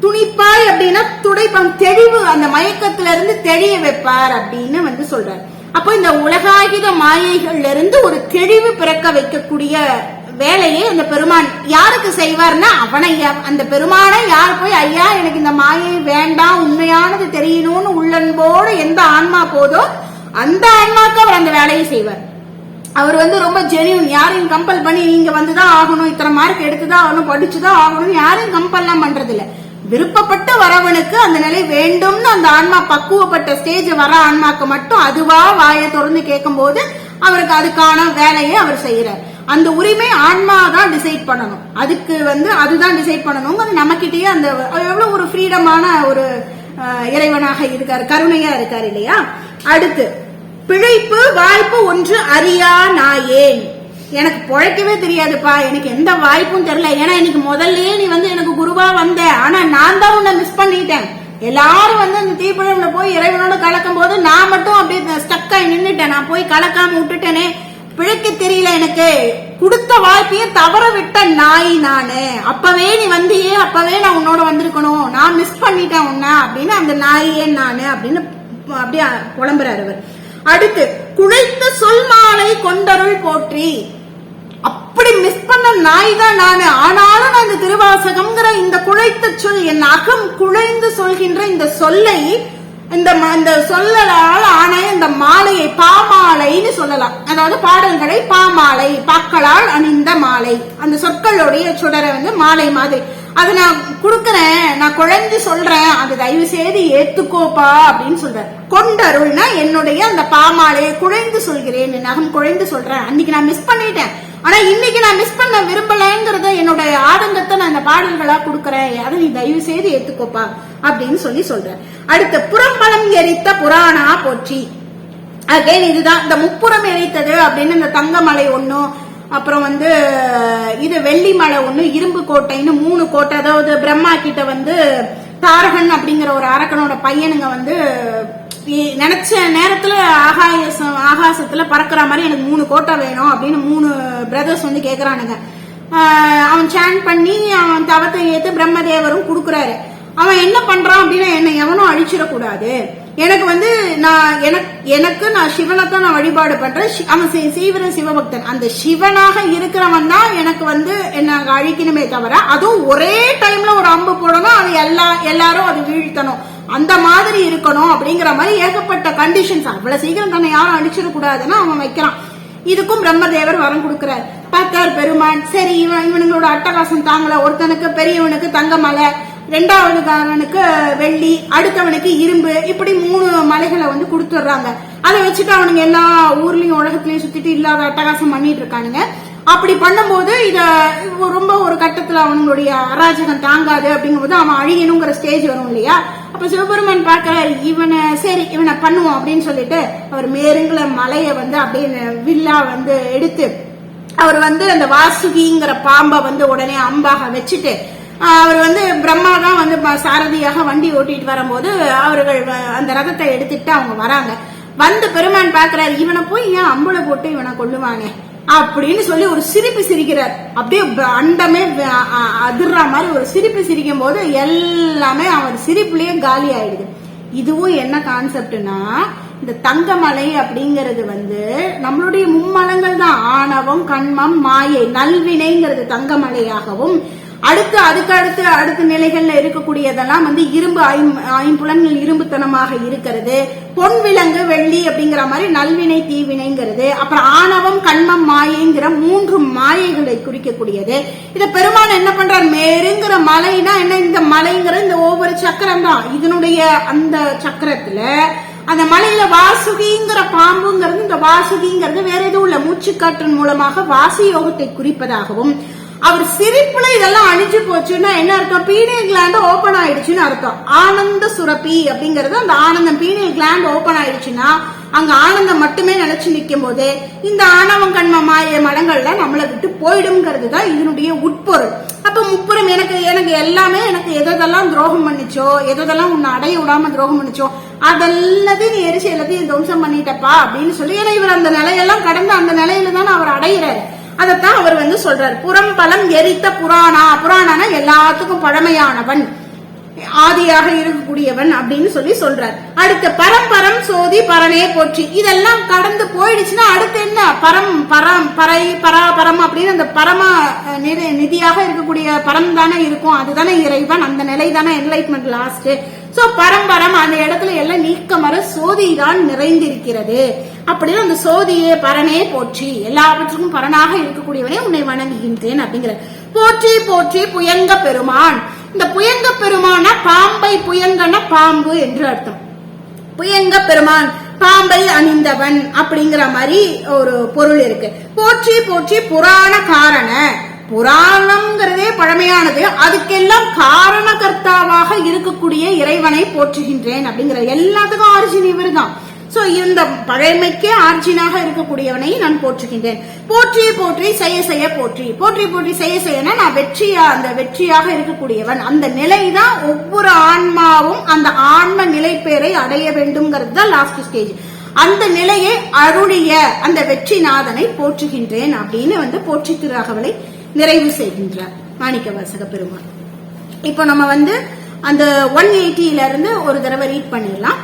Speaker 2: துணிப்பாய் அப்படின்னா துடைப்பான், தெளிவு, அந்த மயக்கத்தில இருந்து தெளிய வைப்பார் அப்படின்னு வந்து சொல்றார். அப்போ இந்த உலகாகித மாயைகள்ல இருந்து ஒரு தெளிவு பிறக்க வைக்கக்கூடிய வேலையை அந்த பெருமான் யாருக்கு செய்வார்னா அவனை, அந்த பெருமானை யார் போய் ஐயா எனக்கு இந்த மாயை வேண்டாம், உண்மையானது தெரியணும்னு உள்ளன்போடு எந்த ஆன்மா போதோ அந்த ஆன்மாக்கு அவர் அந்த வேலையை செய்வார். அவர் வந்து ரொம்ப ஜெனியூன். யாரையும் கம்பல் பண்ணி நீங்க வந்துதான் ஆகணும், இத்தனை மார்க் எடுத்துதான் ஆகணும், படிச்சுதான் ஆகணும், யாரையும் கம்பல்லாம் பண்றது இல்ல. விருப்பப்பட்ட வரவனுக்கு அந்த நிலை வேண்டும்னு அந்த ஆன்மா பக்குவப்பட்ட ஸ்டேஜ் வர ஆன்மாக்கு மட்டும் அதுவா வாயை திறந்து கேட்கும் போது அவருக்கு அதுக்கான வேலையை அவர் செய்யறார். அந்த உரிமை ஆன்மா தான் டிசைட் பண்ணணும். அதுக்கு வந்து அதுதான் டிசைட் பண்ணணும். நம்மகிட்டயே அந்த எவ்வளவு ஒரு ஃப்ரீடமான ஒரு இறைவனாக இருக்காரு, கருணையா இருக்காரு இல்லையா. அடுத்து பிழைப்பு வாய்ப்பு ஒன்று அறியா நாயேன். எனக்கு பொழைக்கவே தெரியாதுப்பா, எனக்கு எந்த வாய்ப்பும் தெரியல. ஏன்னா இன்னைக்கு முதல்லயே நீ வந்து எனக்கு குருவா வந்த, ஆனா நான் தான் உன்னை மிஸ் பண்ணிட்டேன். எல்லாரும் வந்து அந்த தீப்பழம்ல போய் இறைவனோட கலக்கும் போது நான் மட்டும் அப்படியே ஸ்டக்காய் நின்னுட்டேன். நான் போய் கலக்காம விட்டுட்டேனே, பிழைக்க தெரியல எனக்கு. கொடுத்த வாய்ப்பையும் தவற விட்ட நாய் நானு. அப்பவே நீ வந்தியே, அப்பவே நான் உன்னோட வந்திருக்கணும், நான் மிஸ் பண்ணிட்டேன் உன்ன அப்படின்னு அந்த நாயே நானு அப்படின்னு அப்படியே புலம்புறாரு அவர். அடுத்து குழைத்த சொல் மாலை கொண்டருள் போற்றி. அப்படி மிஸ் பண்ண நாய் தான் நானு. ஆனாலும் நான் இந்த திருவாசகம்ங்கிற இந்த குழைத்த சொல், என் அகம் குழைந்து சொல்கின்ற இந்த சொல்லை, இந்த சொல்லலால் ஆன இந்த மாலையை பாமாலைன்னு சொல்லலாம். அதாவது பாடல்களை பாமாலை, பாக்களால் அணிந்த மாலை, அந்த சொற்களுடைய சுடரை வந்து மாலை மாதிரி அது நான் கொடுக்கறேன், நான் குழைந்து சொல்றேன், அது தயவு செய்து ஏத்துக்கோப்பா அப்படின்னு சொல்றேன். கொண்டருள்னா என்னுடைய அந்த பாமாலையை குழைந்து சொல்கிறேன், நகம் குழைந்து சொல்றேன். அன்னைக்கு நான் மிஸ் பண்ணிட்டேன், ஆனா இன்னைக்கு நான் மிஸ் பண்ண விரும்பலங்கிறத என்னுடைய ஆதங்கத்தை நான் இந்த பாடல்களா கொடுக்கறேன், அதை நீ தயவு செய்து ஏத்துக்கோப்பா அப்படின்னு சொல்றேன். அடுத்த புறம்பலம் எரித்த புராணா போற்றி. அகைன் இதுதான் இந்த முப்புறம் எரித்தது அப்படின்னு இந்த தங்கமலை ஒன்னும், அப்புறம் வந்து இது வெள்ளி மலை ஒண்ணு, இரும்பு கோட்டைன்னு 3 கோட்டை. அதாவது பிரம்மா கிட்ட வந்து தாரகன் அப்படிங்கிற ஒரு அரக்கனோட பையனுங்க வந்து நினைச்ச நேரத்துல ஆகாசத்துல பறக்கிற மாதிரி எனக்கு 3 கோட்டை வேணும் அப்படின்னு 3 பிரதர்ஸ் வந்து கேக்குறானுங்க. அவன் சாண்ட் பண்ணி அவன் தவத்தை ஏத்து பிரம்மதேவரும் குடுக்குறாரு. அவன் என்ன பண்றான் அப்படின்னா, என்னை எவனும் அழிச்சிடக்கூடாது, எனக்கு வந்து நான் சிவனைத்தான் நான் வழிபாடு பண்றேன். அவன் சீவிர சிவபக்தன், அந்த சிவனாக இருக்கிறவன் தான் எனக்கு வந்து என்ன அழிக்கணுமே தவிர, அதுவும் ஒரே டைம்ல ஒரு அம்பு போடணும், அது எல்லாரும் அது வீழ்த்தணும், அந்த மாதிரி இருக்கணும் அப்படிங்கிற மாதிரி ஏகப்பட்ட கண்டிஷன்ஸ். அவ்வளவு சீக்கிரம் தன்னை யாரும் அடிச்சிடக்கூடாதுன்னு அவன் வைக்கிறான். இதுக்கும் பிரம்மதேவர் வரம் கொடுக்கிறார். பார்த்தார் பெருமான், சரி இவனுங்களோட அட்டகாசம் தாங்கல, ஒருத்தனுக்கு பெரியவனுக்கு தங்க மலை, ரெண்டாவதுக்காரனுக்கு வெள்ளி, அடுத்தவனுக்கு இரும்பு, இப்படி 3 மலைகளை வந்து கொடுத்துடுறாங்க. அதை வச்சுட்டு அவனுங்க எல்லா ஊர்லயும் உலகத்திலயும் சுத்திட்டு இல்லாத அட்டகாசம் பண்ணிட்டு இருக்கானுங்க. அப்படி பண்ணும்போது இத ரொம்ப ஒரு கட்டத்துல அவனுடைய அராஜகம் தாங்காது அப்படிங்கும்போது அவன் அழியணுங்கிற ஸ்டேஜ் வரும் இல்லையா. அப்ப சிவபெருமான் பாக்குறாரு, இவனை பண்ணுவோம் அப்படின்னு சொல்லிட்டு அவர் மேருங்குல மலைய வந்து அப்படியே வில்லா வந்து எடுத்து அவர் வந்து அந்த வாசுகிங்கிற பாம்பை வந்து உடனே அம்பாக வச்சுட்டு அவர் வந்து பிரம்மா தான் வந்து சாரதியாக வண்டி ஓட்டிட்டு வரும்போது அவர்கள் அந்த ரதத்தை எடுத்துட்டு அவங்க வராங்க. வந்து பெருமான் பாக்குறாரு, இவனை போய் ஏன் அம்புல போட்டு இவனை கொள்ளுவானே அப்படின்னு சொல்லி ஒரு சிரிப்பு சிரிக்கிறார். அப்படியே அண்டமே அதிர்ற மாதிரி ஒரு சிரிப்பு சிரிக்கும் போது எல்லாமே அவர் சிரிப்புலயே காலி ஆயிடுது. இதுவும் என்ன கான்செப்ட்னா, இந்த தங்கமலை அப்படிங்கிறது வந்து நம்மளுடைய மும்மலங்கள் தான். ஆணவம், கண்மம், மாயை, நல்வினைங்கிறது தங்கமலையாகவும், அடுத்த நிலைகள்ல இருக்கக்கூடியதெல்லாம் வந்து இரும்பு, ஐம்புலன்கள் இரும்புத்தனமாக இருக்கிறது. பொன் விலங்கு, வெள்ளி அப்படிங்கிற மாதிரி நல்வினை, தீவினைங்கிறது. அப்புறம் ஆணவம், கண்மம், மாயைங்கிற 3 மாயைகளை குறிக்கக்கூடியது. இத பெருமான் என்ன பண்றார், மேருங்கிற மலைனா என்ன, இந்த மலைங்கிற இந்த ஒவ்வொரு சக்கரம் தான். இதனுடைய அந்த சக்கரத்துல அந்த மலையில வாசுகிங்கிற பாம்புங்கிறது, இந்த வாசுகிங்கிறது வேற எதுவும் இல்ல, மூச்சுக்காற்றின் மூலமாக வாசி யோகத்தை குறிப்பதாகவும், அவர் சிரிப்புல இதெல்லாம் அழிஞ்சு போச்சுன்னா என்ன அர்த்தம், பீனியல் கிளாண்ட் ஓபன் ஆயிடுச்சுன்னு அர்த்தம். ஆனந்த சுரப்பி அப்படிங்கறது அந்த ஆனந்தம், பீனியல் கிளாண்ட் ஓபன் ஆயிடுச்சுன்னா அங்க ஆனந்தம் மட்டுமே நினைச்சு நிற்கும் போது இந்த ஆணவம், கண்ம, மாய மலங்கள்ல நம்மளை விட்டு போயிடும்ங்கிறது தான் இதனுடைய உட்பொருள். அப்ப முப்புறம் எனக்கு எல்லாமே, எனக்கு எதெல்லாம் துரோகம் பண்ணிச்சோ, எதெல்லாம் உன்னை அடைய விடாம துரோகம் பண்ணிச்சோ அதெல்லாத்தையும் நீ எரிச்சு எல்லாத்தையும் துவம்சம் பண்ணிட்டப்பா அப்படின்னு சொல்லி, ஏன்னா இவர் அந்த நிலையெல்லாம் கடந்து அந்த நிலையில தான் அவர் அடைகிறாரு. அதத்தான் அவர் வந்து சொல்றாரு, புறம் பலம் எரித்த புராணனா எல்லாத்துக்கும் பழமையானவன், ஆதியாக இருக்கக்கூடியவன் அப்படின்னு சொல்லி சொல்றார். அடுத்து பரம்பரம் சோதி பரனே போற்றி, இதெல்லாம் கடந்து போயிடுச்சுன்னா அடுத்து என்ன, பரம் அப்படின்னு அந்த பரம நிதியாக இருக்கக்கூடிய பரம் தானே இருக்கும், அதுதானே இறைவன், அந்த நிலை தானே என்லைட்மெண்ட் லாஸ்ட். சோ பரம்பரம் அந்த இடத்துல எல்லாம் நீக்கமர சோதி தான் நிறைந்திருக்கிறது. அப்படின்னு அந்த சோதியே பரனே போற்றி, எல்லாவற்றுக்கும் பரனாக இருக்கக்கூடியவனே உன்னை வணங்குகின்றேன் அப்படிங்கிற. போற்றி போற்றி புயங்க பெருமான், இந்த புயங்க பெருமான பாம்பை, புயங்கன பாம்பு என்று அர்த்தம். புயங்க பெருமான் பாம்பை அணிந்தவன் அப்படிங்கிற மாதிரி ஒரு பொருள் இருக்கு. போற்றி போற்றி புராண காரண, புராணம்ங்கிறதே பழமையானது, அதுக்கெல்லாம் காரணகர்த்தாவாக இருக்கக்கூடிய இறைவனை போற்றுகின்றேன் அப்படிங்கிற. எல்லாத்துக்கும் ஆரிஜின் இவர் தான். சோ இந்த பழமைக்கே ஆர்ஜினாக இருக்கக்கூடியவனை நான் போற்றுகின்றேன். போற்றி போற்றி செய்ய செய்ய போற்றி, போற்றி போற்றி செய்ய செய்யனா நான் அந்த வெற்றியாக இருக்கக்கூடியவன். அந்த நிலைதான் ஒவ்வொரு ஆன்மாவும் அந்த ஆன்ம நிலை பேரை அடைய வேண்டும்ங்கிறது தான் லாஸ்ட் ஸ்டேஜ். அந்த நிலையை அருளிய அந்த வெற்றிநாதனை போற்றுகின்றேன் அப்படின்னு வந்து போற்றி திருஅகவலை நிறைவு செய்கின்றார் மாணிக்கவாசக பெருமான். இப்போ நம்ம வந்து அந்த 180 இருந்து ஒரு தடவை ரீட் பண்ணிடலாம்.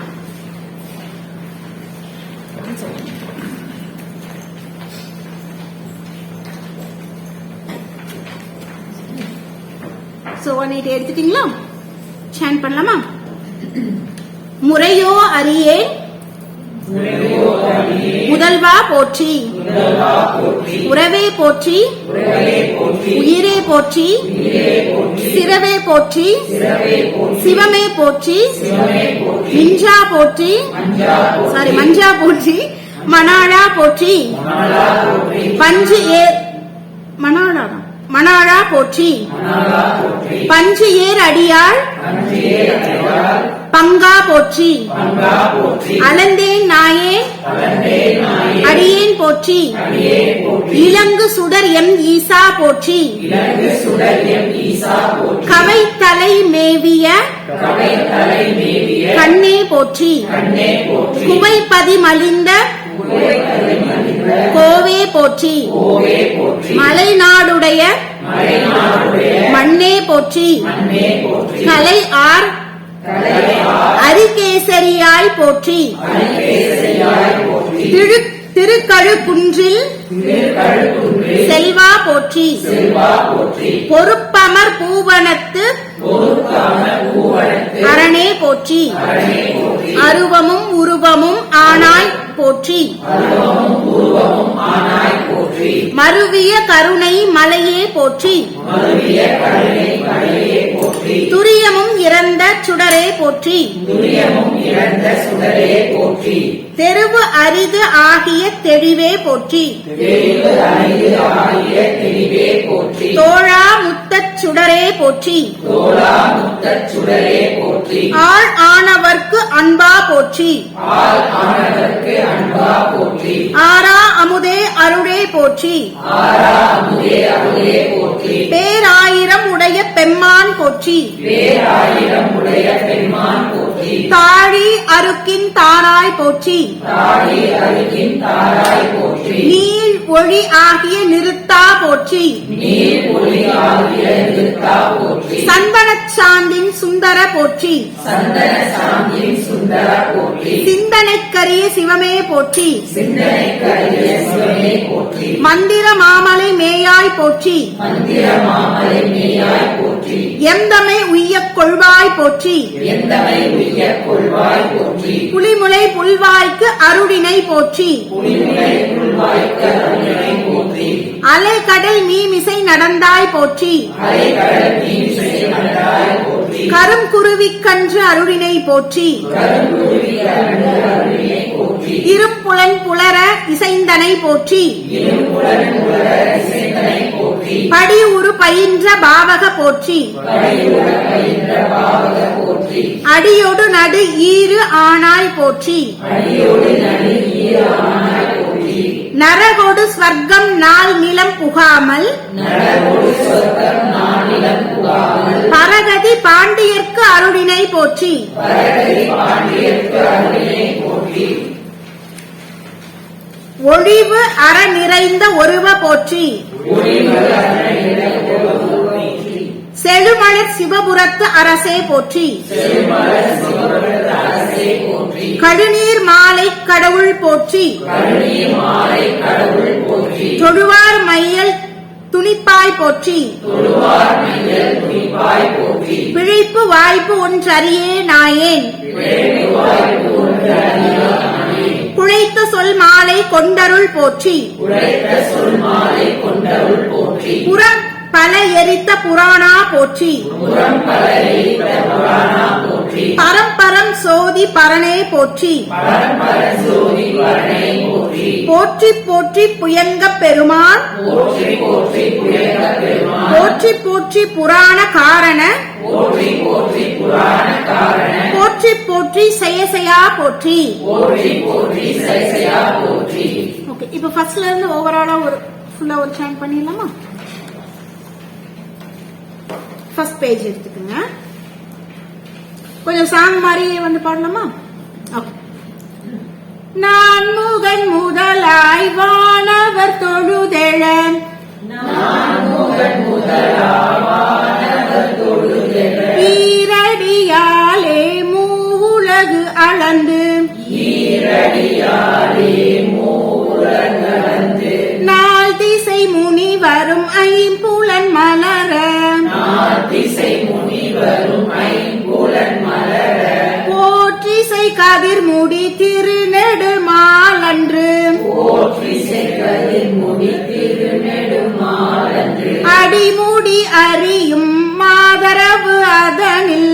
Speaker 2: சோ 180 எடுத்துட்டீங்களா, சாண்ட் பண்ணலாமா? முறையோ அறியே முதல்வா போற்றி, உறவே போற்றி, உயிரே போற்றி, சிரவே போற்றி, சிவமே போற்றி, மிஞ்சா போற்றி, மஞ்சா போற்றி, மணாழா போற்றி, பஞ்சு மணாழா போற்றி, பஞ்சு ஏர் அடியாள் பங்கா போற்றி, அளந்தேன் நாயே அடியேன் போற்றி, இலங்கு சுடர் எம் ஈசா போற்றி, கவை தலை மேவிய கண்ணே போற்றி, குவைப்பதி மலிந்த கோவே போற்றி, மலைநாடுடைய மண்ணே போற்றி, கலை ஆர் அரிகேசரியாய் போற்றி, திருக்கழுக்குன்றில் செல்வா போற்றி, பொறுப்பமர் பூவனத்து அரணே போற்றி அருவமும் உருவமும் ஆனாய் போற்றி மருவிய கருணை மலையே போற்றி துரியமும் இறந்த சுடரே போற்றி தெருவு அரிது ஆகிய தெளிவே போற்றி தோழா முத்தச் சுடரே போற்றி ஆள் ஆனவர்க்கு அன்பா போற்றி ஆரா அமுதே அருளே போற்றி பேராயிரம் உடைய பெம்மான் போற்றி தாழி அருக்கின் தாராய் போற்றி நீள் ஒளி ஆகிய நிறுத்தா போற்றி சந்தனச் சாந்தின் சுந்தர போற்றி சிந்தனைக்கரிய சிவமே போற்றி மந்திர மாமலை மேயாய் போற்றி எந்தமை உய்யக் கொள்வாய் போற்றி புலிமுலை புல்வாய்க்கு அருளினை போற்றி அலை கடல் மீமிசை நடந்தாய் போற்றி கரும் குருவிக்கன்று அருளினை போற்றி இரும்புலன் புலர இசைந்தனை போற்றி படி உரு பயின்ற பாவக போற்றி அடியொடு நடு ஈறு ஆனாய் போற்றி நரகோடு ஸ்வர்க்கம் நாள் நிலம் புகாமல் பரகதி பாண்டியர்க்கு அருளினை போற்றி ஒழிவு அற நிறைந்த ஒருவ போற்றி செழுமலர் சிவபுரத்து அரசே போற்றி கழுநீர் மாலை கடவுள் போற்றி தொழுவார் மையல் துணிப்பாய் போற்றி பிழைப்பு வாய்ப்பு ஒன்றறியே நாயேன் குழைத்த சொல் மாலை கொண்டருள் போற்றி புறம் பல எரித்த புராணா போற்றி பரம்பரம் சோதி பரனே போற்றி போற்றி போற்றி புயங்க பெருமான் போற்றி போற்றி புராண காரண போற்றி போற்றி செயசையா போற்றி. ஓகே, இப்போ ஃபர்ஸ்ட்ல இருந்து ஓவராலா ஒரு ஃபுல்லா ஒரு சாண்ட் பண்ணிடலாமா? ஃபர்ஸ்ட் பேஜ் எடுத்துக்கோங்க. கொஞ்சம் சாங் மாதிரி வந்து பாடலாமா? ஓகே. நான் முகன் முதலாய் வானவர் தொழுதெழ ஈரடியாலே மூவுலகு அளந்து நாள் திசை முனி வரும் ஐம்புலன் மலர போற்றிசை கதிர் முடி திருநெடுமாலன்று அடிமுடி அறியும் மாதரவு அதனில்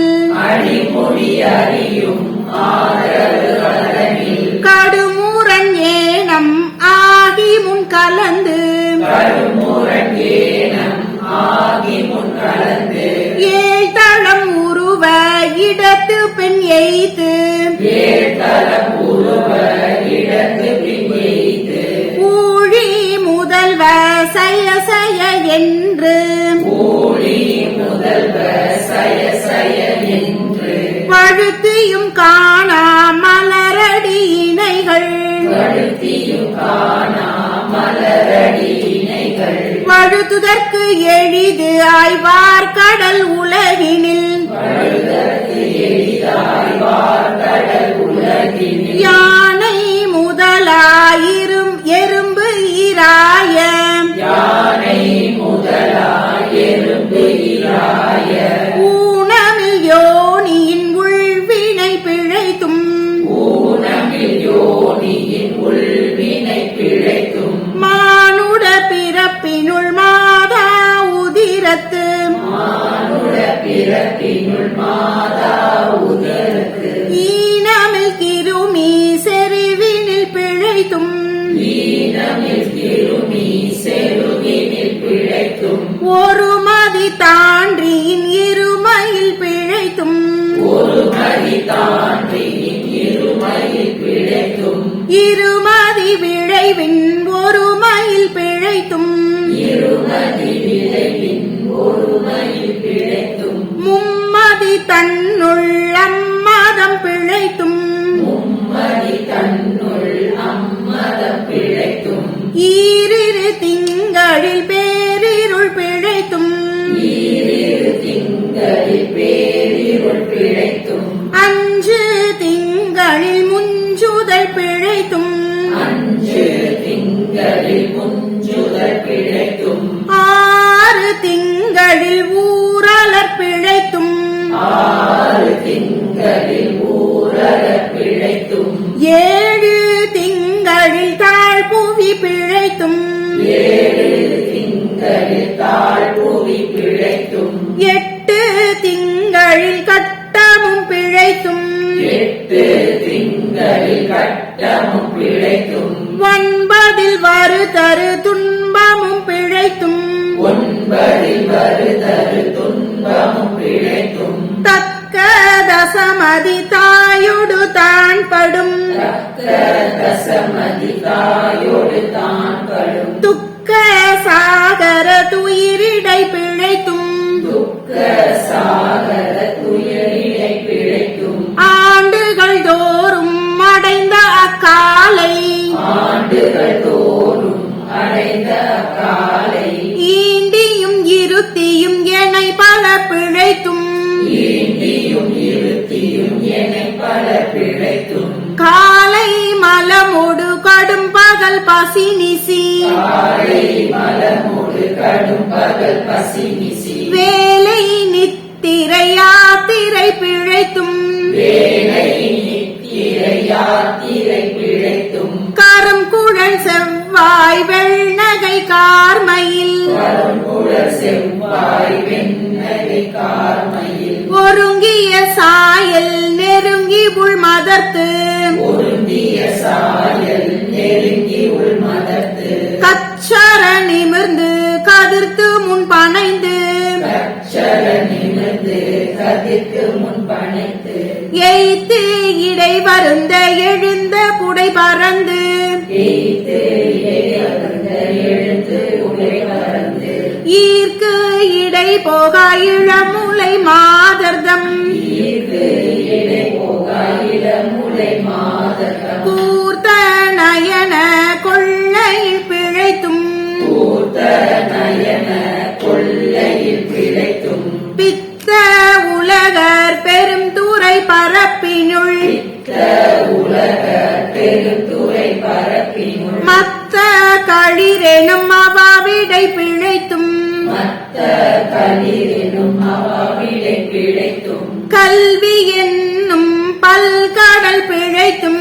Speaker 2: கடுமுரண் ஏனம் ஆகி முன் கலந்து ஏழ்தளம் உருவ இடத்து பெண் எய்து ஊழி முதல்வ சய சய என்று வழுத்தியும் காணா மலரடி இணைகள் வழுத்துதற்கு எளிது ஆய்வார் கடல் உலகினில் யானை முதலாயிரும் எறும்பு ஈராய ஊனமில் யோனியின் ஈனமில் கிருமி செருவினில் பிழைத்தும் ஒரு மதி தாண்டியின் இருமையில் பிழைத்தும் இருமதி விளைவின் ஒருமையில் பிழைத்தும் மும்மதி தன்னுள் அம்மதம் பிழைத்தும் ஈரிரு திங்களில் பேரிருள் பிழைத்தும் அஞ்சு திங்களில் முஞ்சுதல் பிழைத்தும் ஆறு திங்களில் ஊரலர் பிழைத்தும் ஏழு திங்களில் தாழ்புவி பிழைத்தும் எட்டு திங்களில் கட்டமும் பிழைத்தும் ஒன்பதில் வருதரு துன்பமும் பிழைத்தும் தக்க தசமதி தாயோடு தான் படும் துக்க சாகர துயிரிடை பிழைத்தும் ஆண்டுகள் தோறும் அடைந்த அக்காலை ஈண்டியும் இருத்தியும் எனை பல பிழைத்தும் காலை மலமோடு கடும் பகல் பசினிசி வேலை நித்திரை யாத்திரை பிழைத்தும் கரும் குழல் செவ்வாய் வெண்ணகை கார்மையில் ஒருங்கிய சாயல் நெருங்கி உள் மதர்த்து கச்சர நிமிர்ந்து கதிர்த்து முன் பனைந்து எய்த்து இடை வருந்த எழுந்த புடை பறந்து ஈர்க்கு இடை போக இளமுலை மாதர்தம் கூர்த்த நயன கொள்ளையில் பிழைத்தும் பித்த உலகர் பெரும் துறை பரப்பினுள் மத்த களிரெனும் அவாவிடை பிழைத்தும் கல்வி என்னும் பல்கடல் பிழைத்தும்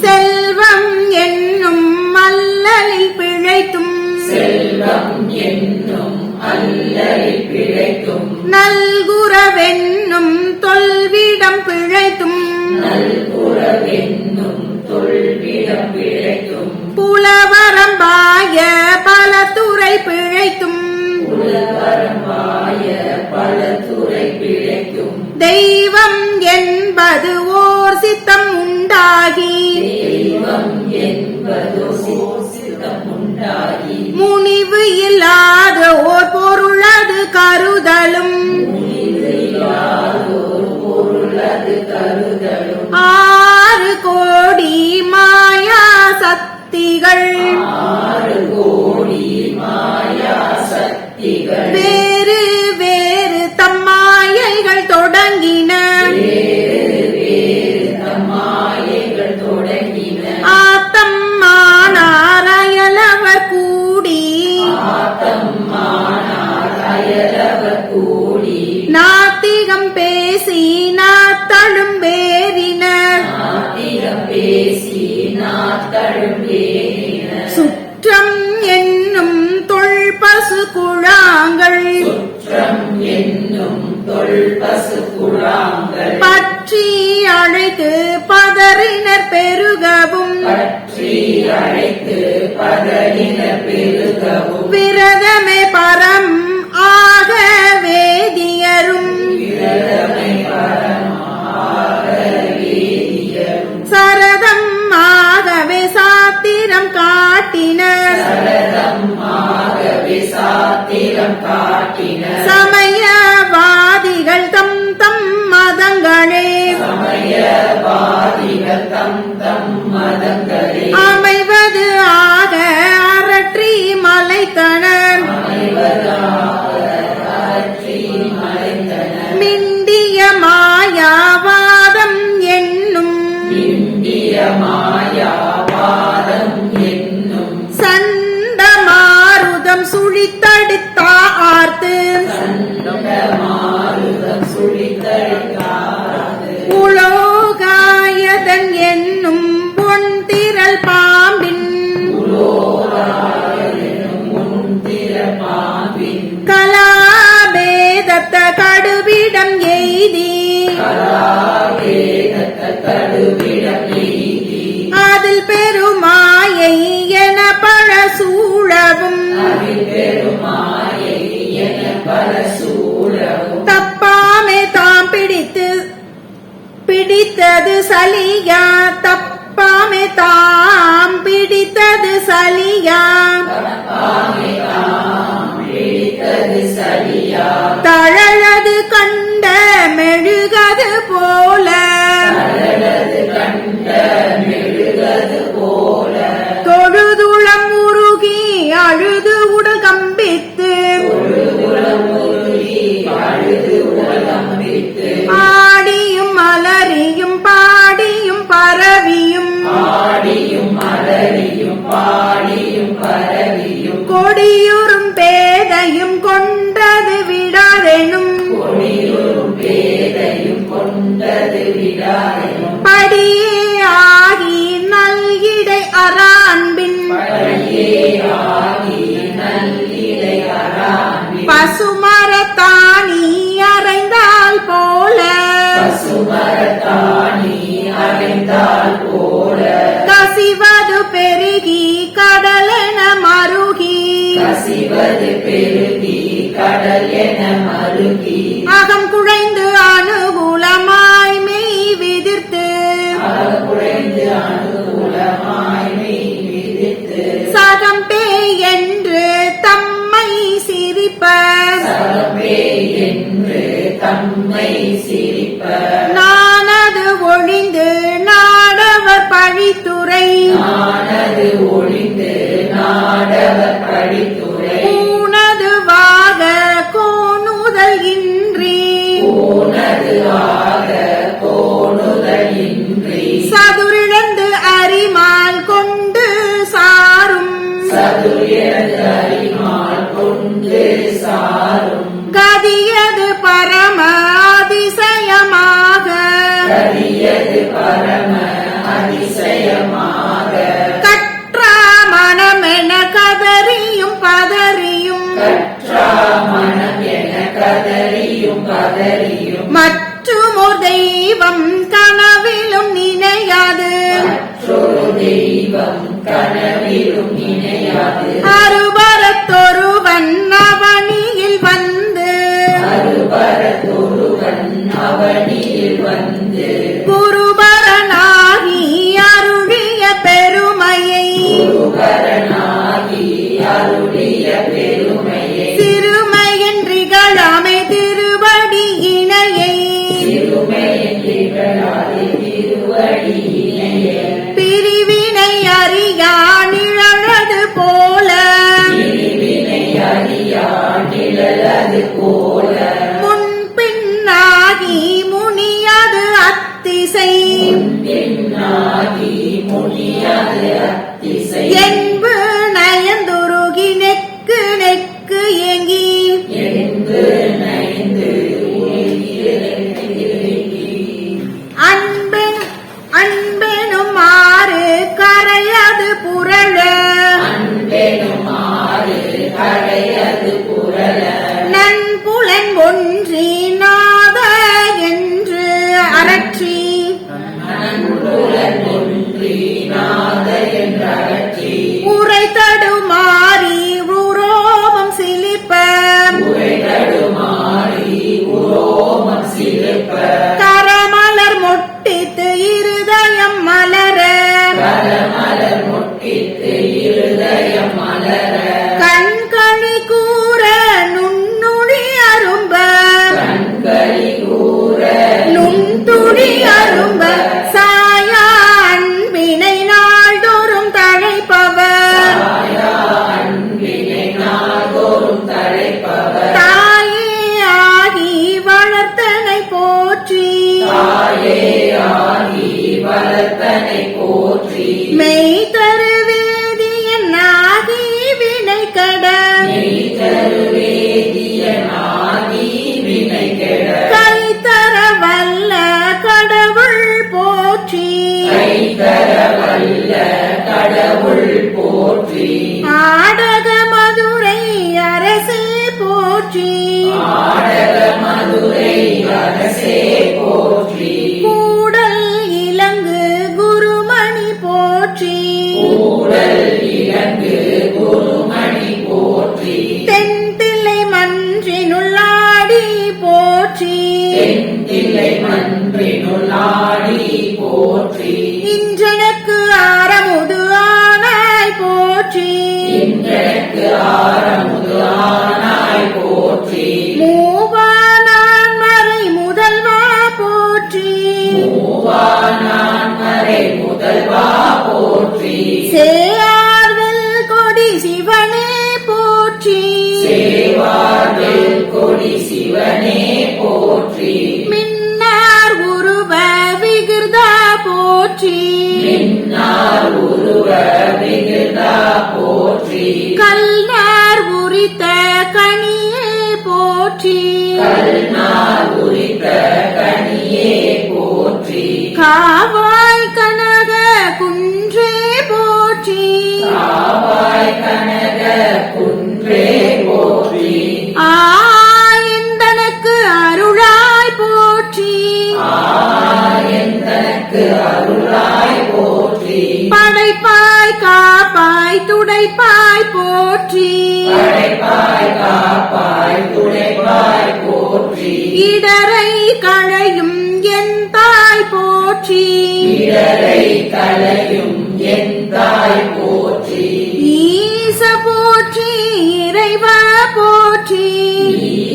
Speaker 2: செல்வம் என்னும் அல்லலில் பிழைத்தும் நல்குரவென்னும் தொல்விடம் பிழைத்தும் புலவரம்பாய பல துறை பிழைத்தும் தெய்வம் என்பது ஓர் சித்தம் உண்டாகி முனிவு இல்லாத ஓர் பொருளது கருதலும் ஆறு கோடி மாயா சக்திகள் வேறு வேறு தம்மாயைகள் தொடங்கின ஆத்தம் மானாரயலவர் கூடி நாத்திகம் பேசி நாத்தழும் வேறினர் சுற்றம் என்னும் தொல்பசு குழா
Speaker 3: சுற்றம் என்னும் தொல்பசு குழாங்கள்
Speaker 2: பற்றி அழைத்து பதறினர் பெருகவும்
Speaker 3: பற்றி அழைத்து பதறினர் பெருகவும்
Speaker 2: விரதமே பரம் ஆக வேதியரும்
Speaker 3: விரதமை பரமாக வேதியரும்
Speaker 2: சரதம் ஆகவே சாத்திரம் காட்டினர்
Speaker 3: சரதம் ஆகவே சாத்திரம் காட்டினர்
Speaker 2: சமயவாதிகள் தம் தம் மதங்களே
Speaker 3: சமயவாதிகள் தம் தம் மதங்களே
Speaker 2: அமைவது ஆக அரற்றி மலைத்தனர்
Speaker 3: அமைவதாற்றி மறைந்தனர்
Speaker 2: மிண்டிய மாயாவாதம் என்னும்
Speaker 3: இந்திய மாயாவாதம் என்னும்
Speaker 2: சண்ட மாருதம் சுழித்தடித்தா ஆர்த்து
Speaker 3: மாருதம் சுழித்தடித்தாரது
Speaker 2: உலோகாயதன் என்னும் பொன்திரள் பாம்பின்
Speaker 3: முந்திர பாம்பின்
Speaker 2: கலாபேதத்த கடுவிடம் எய்தி
Speaker 3: கலாவேதத்த தடுவிடம் எய்தி
Speaker 2: அதில் பெருமாயை என பல சூழவும்
Speaker 3: அதில் பெருமாயை என பல சூழவும்
Speaker 2: தப்பாமே தாம் பிடித்தது சலியா தப்பாமே தாம் பிடித்தது சலியா
Speaker 3: பிடித்தது சரியா
Speaker 2: தழலது கண்ட மெழுகது போல
Speaker 3: அழகது கண்ட மெழுகது போல
Speaker 2: தொழுதுளம் உருகி அழுது உடல் கம்பித்து
Speaker 3: உலமுருகி அழுது உலகம்பித்து
Speaker 2: ஆடியும் அலறியும் பாடியும் பரவியும்
Speaker 3: ஆடியும் அலறியும் பாடியும் பரவியும்
Speaker 2: கொடியுறும் பேதையும் கொண்டது விடாதெனும்
Speaker 3: கொடியுறும் பேதையும் கொண்டது விடாதையும்
Speaker 2: படியே ஆகி நல்கிடை அரான்பின்
Speaker 3: பழையே ஆகி நல்லிடை அறாமி
Speaker 2: பசுமரத்தானி அறைந்தால் போல
Speaker 3: பசுமரத்தாணி அடைந்தால் போல
Speaker 2: கசிவது பெருகி கடலென மருகி
Speaker 3: கசிவது பெருகி கடல் என மருகி
Speaker 2: அகம் குழைந்து அனுகூலமாய் மெய் விதிர்த்து
Speaker 3: குறைந்து அனுகூலமாய் மெய் விதித்து
Speaker 2: சகம்பே என்று தம்மை சிரிப்பர்
Speaker 3: சகமே என்று தம்மை சிரிப்பர்
Speaker 2: நானது ஒழிந்து நாடவர் பழித்துறை
Speaker 3: நானது ஒழிந்து நாடவர் படித்துறை
Speaker 2: ஊனது வாக கோணுதல் இன்றி
Speaker 3: ஊனது ஆக கோணுதல் இன்றி
Speaker 2: சதுரிழந்து அரிமால் கொண்டு சாரும்
Speaker 3: சதுரியது அறிமால் கொண்டு சாரும்
Speaker 2: கதியது பரம அதிசயமாக
Speaker 3: கரியது பரம அதிசயமாக
Speaker 2: கற்றா மனமென கதறியும் பதறியும்
Speaker 3: கற்றா மனம் என கதறியும் கதறியும்
Speaker 2: மற்றுமோர் தெய்வம் கனவிலும் நினையாது
Speaker 3: மற்றொரு தெய்வம் கனவிலும் நினையாது
Speaker 2: அருபரத்தொருவன் அவனியில் வந்து
Speaker 3: அருபரத்தொருவன் அவனியில் வந்து
Speaker 2: குருபரனாகி அருளிய பெருமையை
Speaker 3: குருபரனாகி அருளிய பெருமையை
Speaker 2: சிறுமையின்றிகளாமை திருவடி இணையை
Speaker 3: சிறுமையின்றிகளாலே திருவடியினையே
Speaker 2: பிரிவினை அறியா நிழலது போல
Speaker 3: பிரிவினை அறியா நிழலது போல
Speaker 2: முன்பின்னாகி முனியது அத்திசை
Speaker 3: பின்னாகி முனியது அத்திசை
Speaker 2: என்பு நயந்துருகி நெக்கு நெக்கு ஏங்கி
Speaker 3: என்று நைந்து
Speaker 2: அன்பென் அன்பெனும் ஆறு கரையது புரள
Speaker 3: அன்பெனுமாறு கடையது புரள
Speaker 2: நன்
Speaker 3: போற்றி
Speaker 2: மின்னார் உருவ விகிர்தா போற்றி
Speaker 3: மின்னார் உருவ விகிர்தா போற்றி
Speaker 2: கல்நார் உரித்த கனியே போற்றி
Speaker 3: கல்நார் உரித்த கனியே போற்றி
Speaker 2: காவாய் கனக குன்றே போற்றி
Speaker 3: காவாய் கனக குன்றே போற்றி
Speaker 2: ஆயந்தனக்கு அருளாய் போற்றி
Speaker 3: ஆயந்தனக்கு அருளாய் போற்றி
Speaker 2: படைப்பாய் காப்பாய் துடைப்பாய் போற்றி
Speaker 3: படைப்பாய் காப்பாய் துடைப்பாய் போற்றி
Speaker 2: இடரை களையும் என் தாய் போற்றி
Speaker 3: இடரை களையும் என் தாய் போற்றி
Speaker 2: ஈச போற்றி இறைவா போற்றி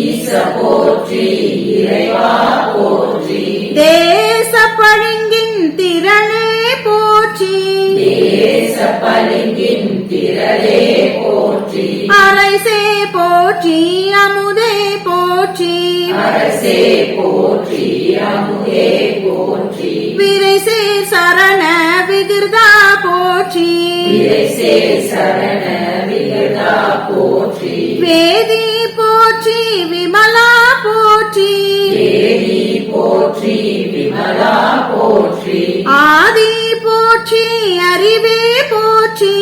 Speaker 3: ஈச போற்றி இறைவா போற்றி
Speaker 2: தேச பழுங்கின் திறனே போற்றி
Speaker 3: தேச பளிங்கின் திரளே போற்றி
Speaker 2: அரசே போற்றி அமுதே போற்றி
Speaker 3: அரசே போற்றி அமுதே போற்றி
Speaker 2: விரைசே சரண விகிர்தா போற்றி
Speaker 3: விரைசே சரண விகடா போற்றி
Speaker 2: வேதி போற்றி விமலா போற்றி
Speaker 3: தேவி போற்றி விமலா போற்றி
Speaker 2: ஆதி போற்றி அறிவே போற்றி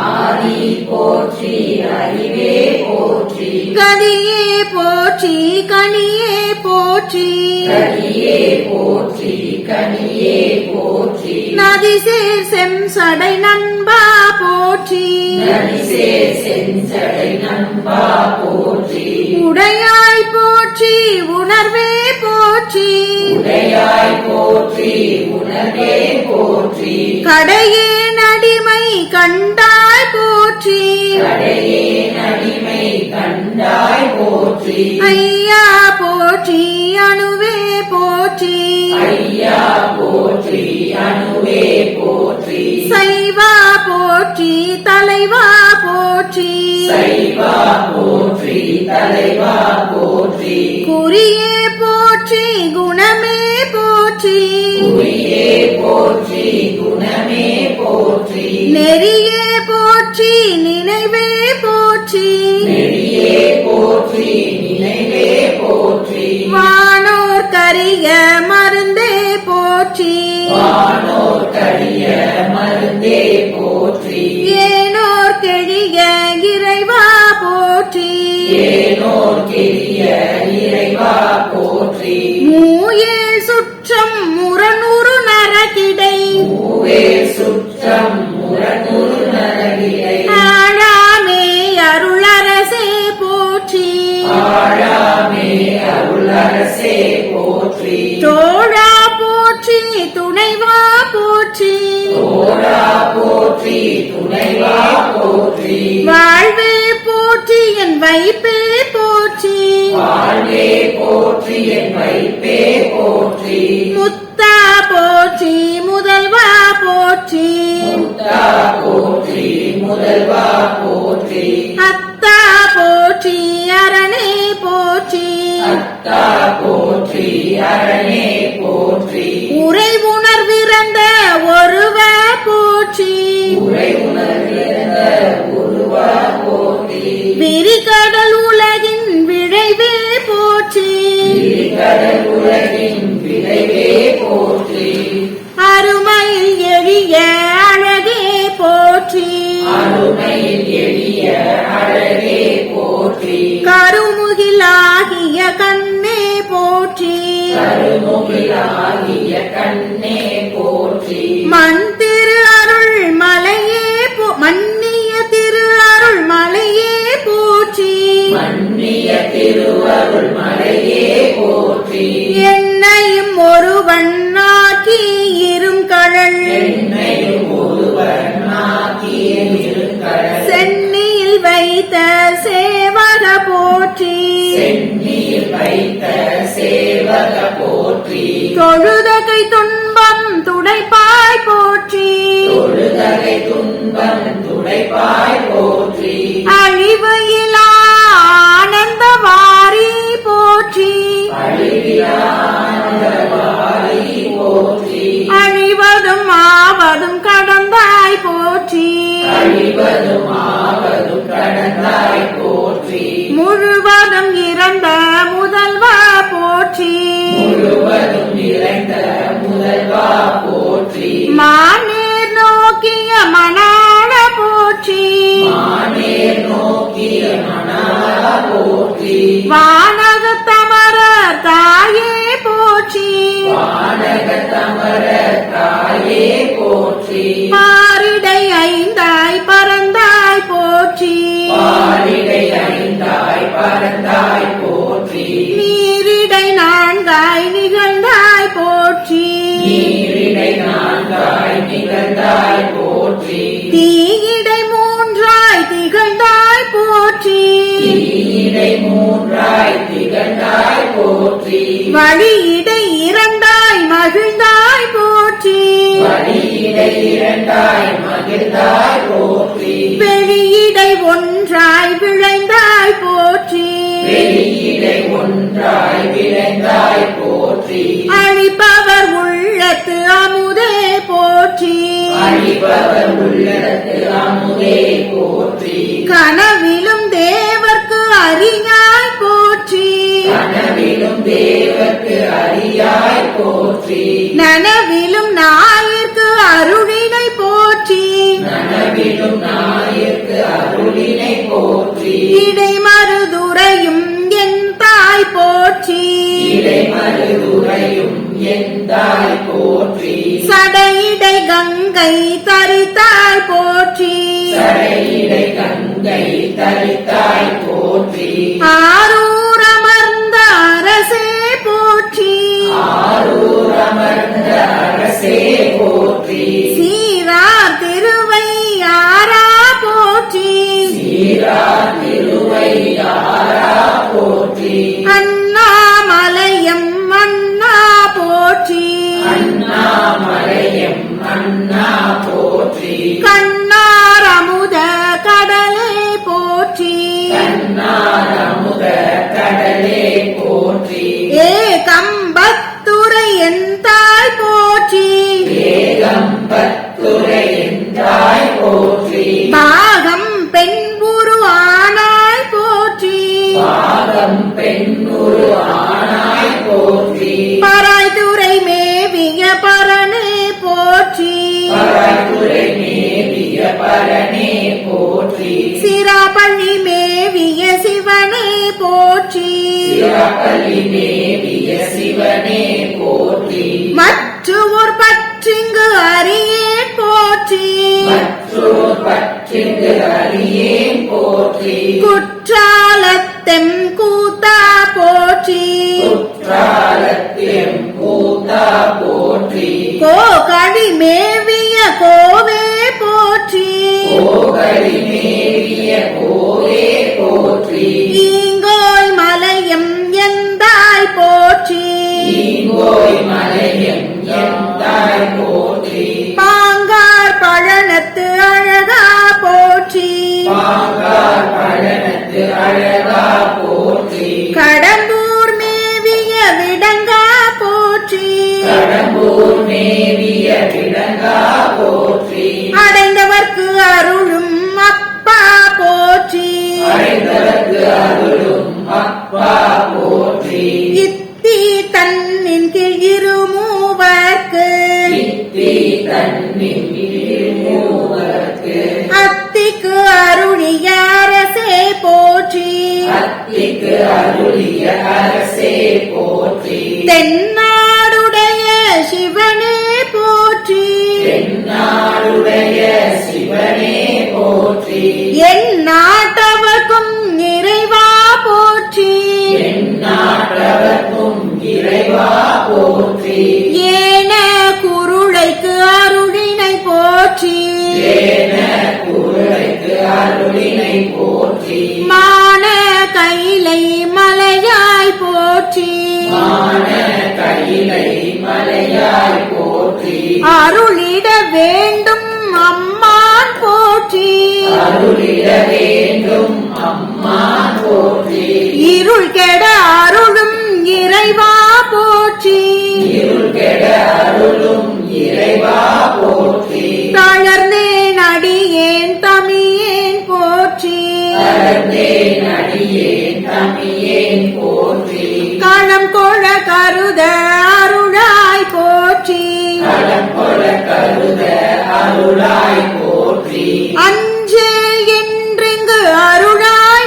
Speaker 3: ஆதி போற்றி அறிவே போற்றி
Speaker 2: கதியே போற்றி கனியே போற்றி
Speaker 3: கனியே போற்றி கனியே போற்றி
Speaker 2: நதிசேர் செம்சடை நண்பா போற்றி
Speaker 3: நனிசே செஞ்சடை நண்பா போற்றி
Speaker 2: உடையாய் போற்றி உணர்வே போற்றி
Speaker 3: உடையாய் போற்றி உணர்வே போற்றி
Speaker 2: கடையே நடிமை கண்டாய் போற்றி
Speaker 3: கடையே நடிமை கண்டாய் போற்றி
Speaker 2: ஐயா போற்றி அணுவே போற்றி
Speaker 3: ஐயா போற்றி அணுவே போற்றி
Speaker 2: சைவா போற்றி தலைவா போற்றி
Speaker 3: சைவா போற்றி தலைவா போற்றி
Speaker 2: குறியே போற்றி குணமே போற்றி
Speaker 3: குறியே போற்றி குணமே போற்றி
Speaker 2: நெறியே போற்றி நினைவே போற்றி
Speaker 3: நெறியே போற்றி நினைவே போற்றி
Speaker 2: வானோர் கரிய மருந்தே போற்றி
Speaker 3: வானோர் கரிய மருந்தே போற்றி
Speaker 2: ஏனோர் கெழிய இறைவா போற்றி
Speaker 3: ஏனோர் கிரிய இறைவா போற்றி
Speaker 2: மூயேல் சுற்றம் முரணுறு நரகிடை
Speaker 3: மூவே சுற்றம் முரணுறு நரகிலை
Speaker 2: ஆழாமே அருளரசே போற்றி
Speaker 3: ஆழாமே அருளரசே போற்றி
Speaker 2: தோழா போற்றி துணைவா போற்றி
Speaker 3: தோழா போற்றி துணைவா போற்றி
Speaker 2: வாழ்வே போற்றி என் வைப்பே போற்றி
Speaker 3: வாழ்வே போற்றி என் வைப்பே போற்றி
Speaker 2: முத்தா போற்றி முதல்வா போற்றி
Speaker 3: முத்தா போற்றி முதல்வா போற்றி
Speaker 2: அத்தா போற்றி அரணே போற்றி
Speaker 3: அத்தா போற்றி அரணே போற்றி
Speaker 2: உரை உணர்விறந்த ஒருவ போற்றி
Speaker 3: உரை உணர்ந்த உருவா போற்றி
Speaker 2: விரிகடல் உலகின் விழைவே போற்றி
Speaker 3: கடல் உலகின் விளைவே போற்றி
Speaker 2: அருமையில் எளிய அழகே போற்றி
Speaker 3: அருமையில் எளிய அழகே போற்றி
Speaker 2: கருமுகிலாகிய கண்ணே போற்றி
Speaker 3: கருமுகிலாகிய கண்ணே போற்றி
Speaker 2: மண் திரு அருள் மலையே மன்னிய திரு அருள் மலையே போற்றி
Speaker 3: மன்னிய திருவருள் மலையே போற்றி
Speaker 2: என்னையும் ஒருவன் ஆக்கி இருங்கழல்
Speaker 3: என்னையும் ஒருவன் ஆக்கிய இருங்கடல்
Speaker 2: சென்னியில் வைத்த சேவக போற்றி
Speaker 3: சென்னியில் வைத்த சேவக போற்றி
Speaker 2: தொழுதகை துன்பம் துடைப்பாய் போற்றி
Speaker 3: தொழுதகை துன்பம் துடைப்பாய் போற்றி
Speaker 2: அழிவையிலா ஆனந்த வாரி போற்றி
Speaker 3: அழிவிலா ஓங்கிய மணாளா போற்றி
Speaker 2: வானகத்தமர தாயே போற்றி
Speaker 3: வானகத்தமர தாயே போற்றி
Speaker 2: பாரிடை ஐந்தாய் பரந்தாய் போற்றி
Speaker 3: பாரிடை ஐந்தாய் பரந்தாய் போற்றி
Speaker 2: நீரிடை நான்காய் நிகழ்ந்தாய் போற்றி
Speaker 3: நீரிடை நான்காய் நிகழ்ந்தாய் போற்றி
Speaker 2: தீயிடை மூன்றாய் திகழ்ந்தாய் போற்றி
Speaker 3: தீயிடை மூன்றாய் திகழ்ந்தாய் போற்றி
Speaker 2: வழியிடை இரண்டாய் மகிழ்ந்தாய் போற்றி
Speaker 3: வழியிடை இரண்டாய் மகிழ்ந்தாய் போற்றி
Speaker 2: வெளியிடை ஒன்றாய் விளைந்தாய் போற்றி
Speaker 3: வெளியிடை ஒன்றாய் விளைந்தாய் போற்றி
Speaker 2: அழிப்பவர் உள்ளத்து அமுதே போற்றி
Speaker 3: அழிப்பவர் உள்ளத்து அமுதே போற்றி
Speaker 2: கனவிலும் தேவர்க்கு அறிஞாய் போற்றி
Speaker 3: கனவிலும் தேவர்க்கு அறியாய் போற்றி
Speaker 2: நனவிலும் நாயிற்கு அருளினை போற்றி
Speaker 3: நனவிலும் நாயிற்கு அருளினை போற்றி
Speaker 2: இடைமருதுரையும் என் தாய் போற்றி
Speaker 3: இடைமருதுரையும் எந்தாய் போற்றி
Speaker 2: சடையிடை கங்கை தரித்தாய் போற்றி
Speaker 3: சடையிடை கங்கை தரித்தாய் போற்றி
Speaker 2: ஆரூர் அமர்ந்த அரசே போற்றி
Speaker 3: ஆரூர் அமர்ந்த அரசே போற்றி
Speaker 2: சீரார் திருவையாரா போற்றி
Speaker 3: சீரா திருவையாரா போற்றி
Speaker 2: அண்ணாமலையம் அண்ணா போற்றி
Speaker 3: அண்ணாமலையம் அண்ணா போற்றி
Speaker 2: கண்ணார் அமுத கடலே போற்றி
Speaker 3: கண்ணாரமுத கடலே போற்றி
Speaker 2: ஏகம்பத்துரை என் தாய் போற்றி
Speaker 3: ஏகம்பத்துரை என்றாய் போற்றி
Speaker 2: பாகம் பெண்புரு ஆனாய் போற்றி
Speaker 3: பாகம் பெண்ணுரு ஆனாய் போற்றி
Speaker 2: பராய்துரை மேவிய பரனே போற்றி
Speaker 3: பராய்த்துறை மேவிய பரனே போற்றி
Speaker 2: சிராப்பள்ளி மேவிய சிவனே போற்றி
Speaker 3: சிவபலி மேவிய சிவனே போற்றி
Speaker 2: மற்றோர் பற்றிங்கு அறியே போற்றி
Speaker 3: மற்றோர் பற்றிங்கு அறியேன் போற்றி
Speaker 2: குற்றாலத்தெம் கூத்தா போற்றி
Speaker 3: குற்றாலத்தியம் கூத்தா போற்றி
Speaker 2: கோகழி மேவிய கோவே போற்றி
Speaker 3: கோகலி மேவிய கோவே போற்றி
Speaker 2: ஈங்கோய் மலையம் எந்தாய் போற்றி
Speaker 3: ஈங்கோய் மலையம் எந்தாய் போற்றி
Speaker 2: பாங்கார் பழனத்து அழகா போற்றி
Speaker 3: பாங்கார் பழனத்து அழகா போற்றி
Speaker 2: கடம்பூர் மேவிய விடங்கா போற்றி
Speaker 3: கடம்பூர் மேவிய விடங்கா போற்றி
Speaker 2: அடைந்தவர்க்கு அருளும் அப்பா போற்றி
Speaker 3: அடைந்தவர்க்கு அருளும் அப்பா போற்றி
Speaker 2: இத்தி தன்னின் கீழ் இருமூவர்க்கு
Speaker 3: சித்தி தன்னின் மூவர்க்கு
Speaker 2: அத்திக்கு அருளிய அரசே போற்றி
Speaker 3: அத்திக்கு அருளிய அரசே போற்றி
Speaker 2: தென்னாடுடைய சிவனே போற்றி
Speaker 3: தென்னாடுடைய சிவனே போற்றி
Speaker 2: என் நாட்டவர்க்கும் இறைவா போற்றி
Speaker 3: என் நாட்டவர்க்கும் இறைவா போற்றி
Speaker 2: ஏன குருளைக்கு அருளினை போற்றி
Speaker 3: ஏன குருளைக்கு அருளினை போற்றி
Speaker 2: மான கைலை மலையாய் போற்றி
Speaker 3: மான கையிலை மலையாய் போற்றி
Speaker 2: அருளிட வேண்டும் அம்மான் போற்றி
Speaker 3: அருளிட வேண்டும் அம்மா போற்றி
Speaker 2: இருள் கெட அருளும் இறைவா போற்றி
Speaker 3: இருள் கெட அருளும் இறைவா போற்றி
Speaker 2: தளர்ந்தேன் அடியேன் தமியேன் போற்றி
Speaker 3: அறந்தேன் அடியேன் தமியேன் போற்றி
Speaker 2: களம் கொள கருத அருளாய் போற்றி
Speaker 3: களம் கொள கருத அருளாய் போற்றி
Speaker 2: அஞ்சே என்றிங்கு அருளாய்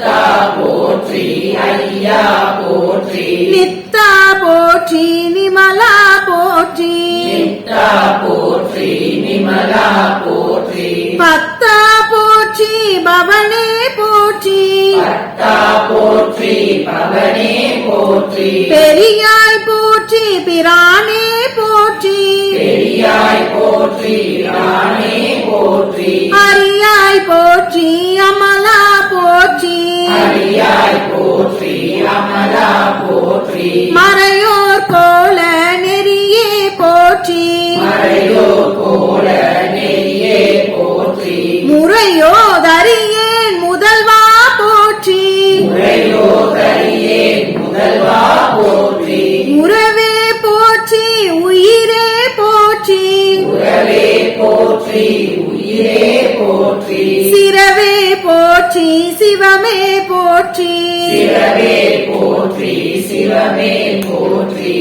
Speaker 3: அத்தா போற்றி ஐயா போற்றி
Speaker 2: நித்தா போற்றி நிமலா போற்றி
Speaker 3: நித்தா போற்றி நிமலா போற்றி
Speaker 2: பத்தா போற்றி பவனே போற்றி
Speaker 3: அத்தா போற்றி பவனே போற்றி
Speaker 2: பெரியாய் போற்றி பிரானே போற்றி
Speaker 3: பெரியாய் போற்றி ராணே போற்றி
Speaker 2: அரியாய் போற்றி அமலா போற்றி
Speaker 3: அரியாய் போற்றி அமலா போற்றி
Speaker 2: மறையோர் கோல நெறியே போற்றி
Speaker 3: மறையோ கோல நெறியே போற்றி
Speaker 2: முறையோதறியேன் முதல்வா போற்றி
Speaker 3: முறையோ கரியே முதல்வா போற்றி
Speaker 2: உறவே போற்றி உயிரே போற்றி
Speaker 3: உறவே போற்றி உயிரே போற்றி
Speaker 2: சிரவே போற்றி சிவமே போற்றி
Speaker 3: சிவமே போற்றி சிவமே போற்றி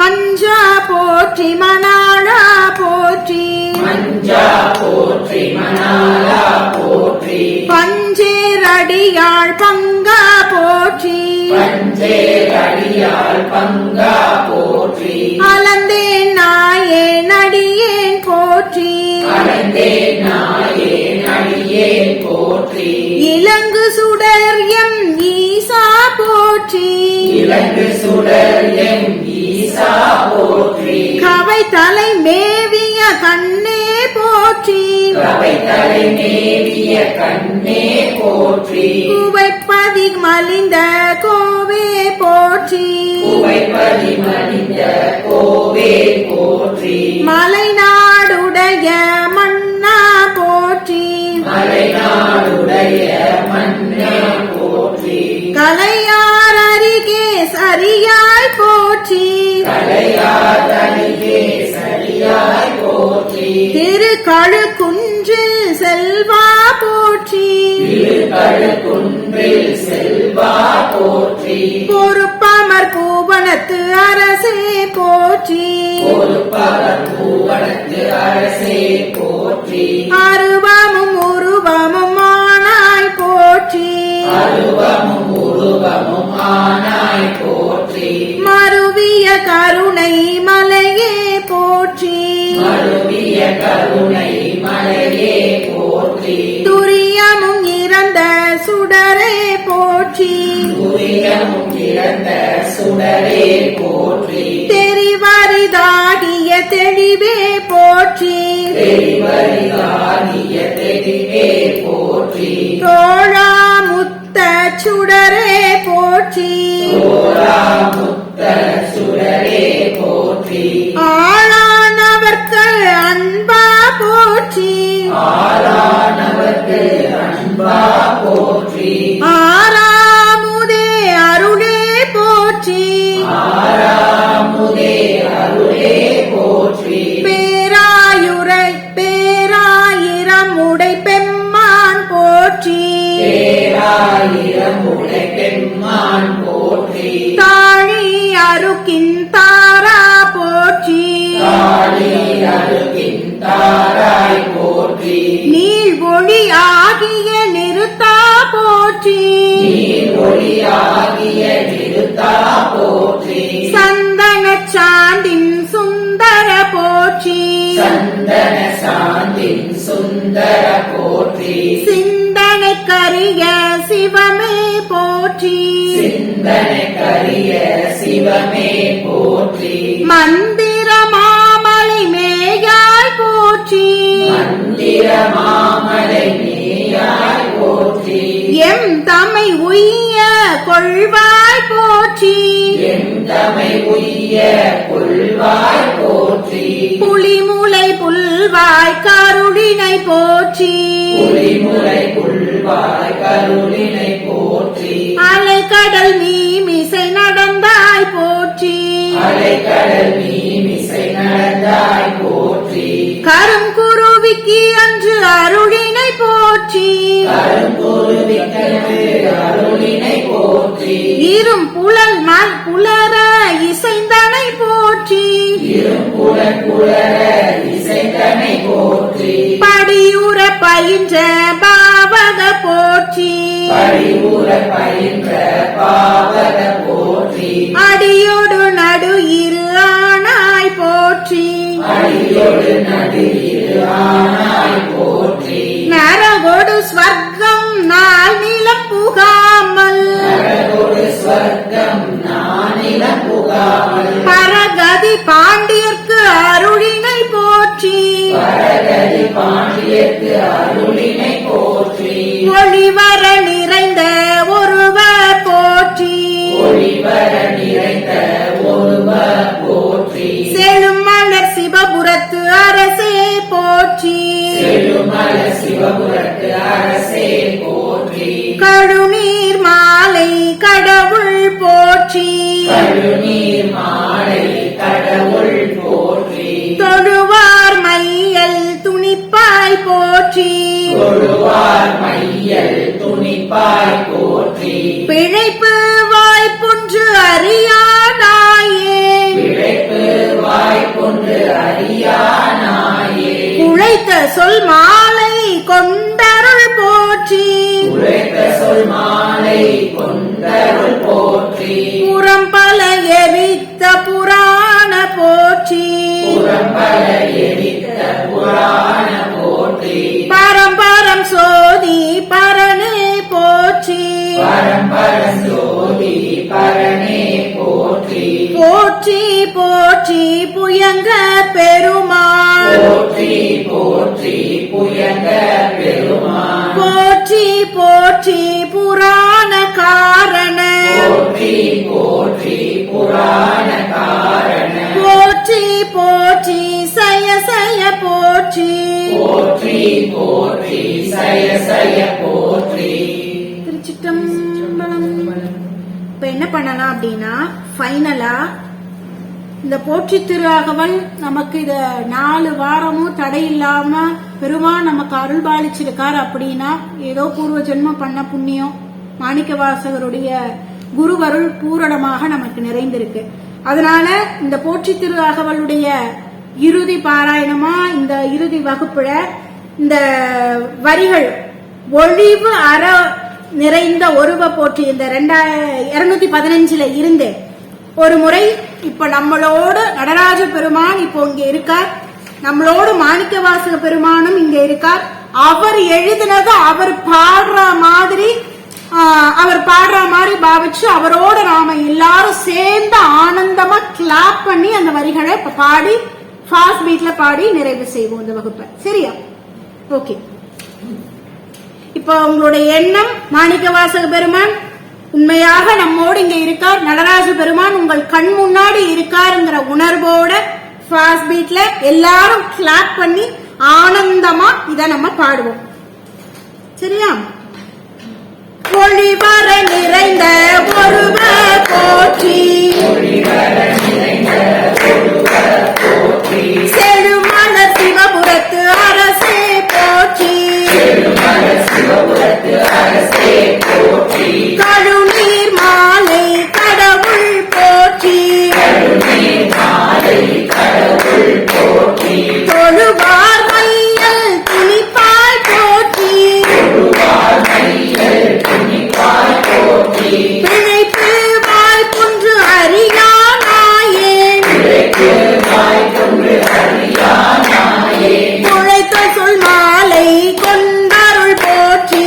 Speaker 2: மஞ்சா போற்றி மணாளா போற்றி
Speaker 3: மஞ்சா போற்றி மணாலா போற்றி
Speaker 2: பஞ்சேரடியாள் பங்கா போற்றி
Speaker 3: பஞ்சே அடியாள் பங்கா போற்றி
Speaker 2: அலந்தேன் நாயேன் அடியேன் போற்றி
Speaker 3: அடைந்தே நாயே நடியேன் போற்றி
Speaker 2: இலங்கு சுடர் எம் ஈசா போற்றி
Speaker 3: இலங்கு சுடர் எம் ஈசா போற்றி
Speaker 2: கவை தலை மேவிய கண்ணே போற்றி
Speaker 3: கவை தலை மேவிய கண்ணே போற்றி
Speaker 2: குவைப்பதி மலிந்த கோவே போற்றி
Speaker 3: குவைப்பதி மனித கோவே போற்றி
Speaker 2: மலைநாடுடைய மன்னா போற்றி
Speaker 3: மலைநாடுடைய மன்னா போற்றி
Speaker 2: கலையார் அருகே சரியாய் போற்றி
Speaker 3: கலையாதலிகே சரியாய் போற்றி
Speaker 2: திருக்கழுக்குன்றில் செல்வா போற்றி
Speaker 3: திருக்கழுக்குன்றில் செல்வா போற்றி
Speaker 2: பொறுப்பமர் பூவனத்து அரசே போற்றி
Speaker 3: பொறுப்பவர் பூவனத்து அரசே போற்றி
Speaker 2: அருவமும் உருவமும் ஆனாய் போற்றி
Speaker 3: அருவமும் உருவமும் ஆனாய் போற்றி
Speaker 2: மருவிய கருணை மலையே போற்றி
Speaker 3: மருவிய கருணை மலையே போற்றி
Speaker 2: துரியமும் இறந்த சுடரே போற்றி
Speaker 3: துரியமும் இறந்த சுடரே போற்றி
Speaker 2: தெரிவரிதாகிய தெளிவே போற்றி
Speaker 3: தெரிவரிதாகிய தெளிவே போற்றி
Speaker 2: தோழா முத்த சுடரே போற்றி
Speaker 3: தோராமுத்த சுடரே போற்றி
Speaker 2: ஆளானவர்கள் அன்பா போற்றி
Speaker 3: ஆளானவர்க்கு அன்பா போற்றி
Speaker 2: ஆறாமுதே அருளே போற்றி
Speaker 3: ஆறாமுதே அருளே போற்றி
Speaker 2: பேராயுரை பேராயிரமுடை பெம்மான் போற்றி
Speaker 3: பேராயிரம் உடை பெம்மான் போற்றி
Speaker 2: தாழி அருக்கின் தாரா போற்றி
Speaker 3: காளி அருகின் தாராய் போற்றி
Speaker 2: நீள் ஒளி ஆகிய நிறுத்தா போற்றி
Speaker 3: நீர் ஒளியாகிய நிறுத்தா போற்றி
Speaker 2: சந்தன சாந்தின் சுந்தர போற்றி
Speaker 3: சந்தன சாந்தின் சுந்தர போற்றி
Speaker 2: சிந்தனை கரிய சிவமே போற்றி
Speaker 3: சிந்தனை கரிய சிவமே போற்றி
Speaker 2: மந்திர மாமலை மேயாய் போற்றி
Speaker 3: மந்திர மாமலை மேயாய் போற்றி
Speaker 2: எம் தமை உய்ய கொள்வாய் போற்றி
Speaker 3: எந்தமை உய்ய கொள்வாய் போற்றி
Speaker 2: புலிமுலை புல்வாய் கருடினை போற்றி
Speaker 3: புலிமுலை புல்வாய் கருளினை போற்றி
Speaker 2: அலைக்கடல் மீமிசை நடந்தாய் போற்றி
Speaker 3: அலைக்கடல் மீமிசை நடந்தாய் போற்றி
Speaker 2: கருங்குருவிக்கு அன்று அருளினை போற்றி
Speaker 3: கரும்பொருவிக்கன்று அருளினை போற்றி
Speaker 2: இரும் புலல் மல் புலர இசைந்தனை போற்றி
Speaker 3: இரும்புலன் புலர இசைத்தனை போற்றி
Speaker 2: படியுற பயின்ற பாவக போற்றி
Speaker 3: படிவுற பயின்ற பாவக போற்றி
Speaker 2: அடியோடு நடு இரு ஆனாய் போற்றி
Speaker 3: அடியோடு நடு இரு ஆனாய் போற்றி
Speaker 2: நரகோடு ஸ்வர்க்கம் நாள் நிலம் புகாமல்
Speaker 3: நரகோடு ஸ்வர்க்கம் நானிலம் புகாமல்
Speaker 2: பரகதி பாண்டியர்க்கு அருளினை போற்றி
Speaker 3: பரகதி பாண்டியர்க்கு அருளினை போற்றி
Speaker 2: ஒளிவர நிறைந்த ஒருவ போற்றி
Speaker 3: ஒளிவர நிறைந்த ஒருவ போற்றி
Speaker 2: செழும் மலர் சிவபுரத்து அரசே போற்றி
Speaker 3: செழுமல சிவபுரத்து அரசே போற்றி
Speaker 2: கழுநீர் மாலை கடவுள் போற்றி
Speaker 3: கழுநீர் மாலை கடவுள் போற்றி
Speaker 2: தொழுவார் மையல் துணிப்பாய் போற்றி
Speaker 3: தொழுவார் மையல் துணிப்பாய் போற்றி
Speaker 2: பிழைப்பு வாய்ப்புன்று அறியானாயே
Speaker 3: பிழைப்பு வாய்ப்பொன்று அறியானாயே
Speaker 2: உழைத்த சொல் மாலை கொண்டருள் போற்றி
Speaker 3: உழைத்த சொல் மாலை கொண்டருள் போற்றி
Speaker 2: புறம் பல எரித்த புராண போற்றி
Speaker 3: புறம்பல எரித்த புராண போற்றி
Speaker 2: பரம்பரம் சோதி பரனே போற்றி
Speaker 3: பரம்பர ஜோதி பரனே போற்றி
Speaker 2: போற்றி போற்றி புயங்க பெருமாள்
Speaker 3: போற்றி போற்றி புயங்க பெருமான்
Speaker 2: போற்றி போற்றி புராண காரண
Speaker 3: போற்றி போற்றி புராண காரண
Speaker 2: போற்றி போற்றி சய சய போற்றி
Speaker 3: போற்றி போற்றி சய சய போற்றி
Speaker 2: திருச்சிற்றம்பலம். இப்ப என்ன பண்ணலாம் அப்படின்னா ஃபைனலா இந்த போற்றி திரு அகவல் நமக்கு இத 4 வாரமும் தடை இல்லாம பெருமான் நமக்கு அருள் பாலிச்சிருக்கார் அப்படின்னா ஏதோ பூர்வ ஜென்மம் பண்ண புண்ணியம் மாணிக்க வாசகருடைய குருவருள் பூரணமாக நமக்கு நிறைந்திருக்கு. அதனால இந்த போற்றி திரு அகவலுடைய இறுதி பாராயணமா இந்த இறுதி வகுப்புல இந்த வரிகள் ஒளிவு அற நிறைந்த ஒருவ போற்றி இந்த 215 இருந்து ஒரு முறை இப்ப நம்மளோடு நடராஜ பெருமான் இப்போ இங்க இருக்கார், நம்மளோடு மாணிக்க வாசக பெருமானும் இங்க இருக்கார். அவர் எழுதினது அவர் பாடுற மாதிரி பாவிச்சு அவரோட நாம எல்லாரும் சேர்ந்து ஆனந்தமா கிளாப் பண்ணி அந்த வரிகளை பாடி ஃபாஸ்ட் பீட்ல பாடி நிறைவு செய்வோம் இந்த வகுப்பை. சரியா? ஓகே. இப்ப உங்களுடைய எண்ணம் மாணிக்க வாசக பெருமான் உண்மையாக நம்மோடு இங்க இருக்கார், நடராஜ பெருமான் உங்கள் கண் முன்னாடி இருக்காருங்கிற உணர்வோட ஃபாஸ்ட் பீட்ல எல்லாரும் கிளாப் பண்ணி ஆனந்தமா இத நம்ம பாடுவோம். சரியா? ஒளிவர நிறைந்த ஒருவ போற்றி செழுமல சிவபுரத்து அரசே போற்றி கழுநீர் மாலை கடவுள் போற்றி தொழுவார் மையல் துணிப்பாய் போற்றி பிழைப்பு வாய்ப்புன்று அறியானாயே உழைத்த சொல் மாலை கொண்டருள் போற்றி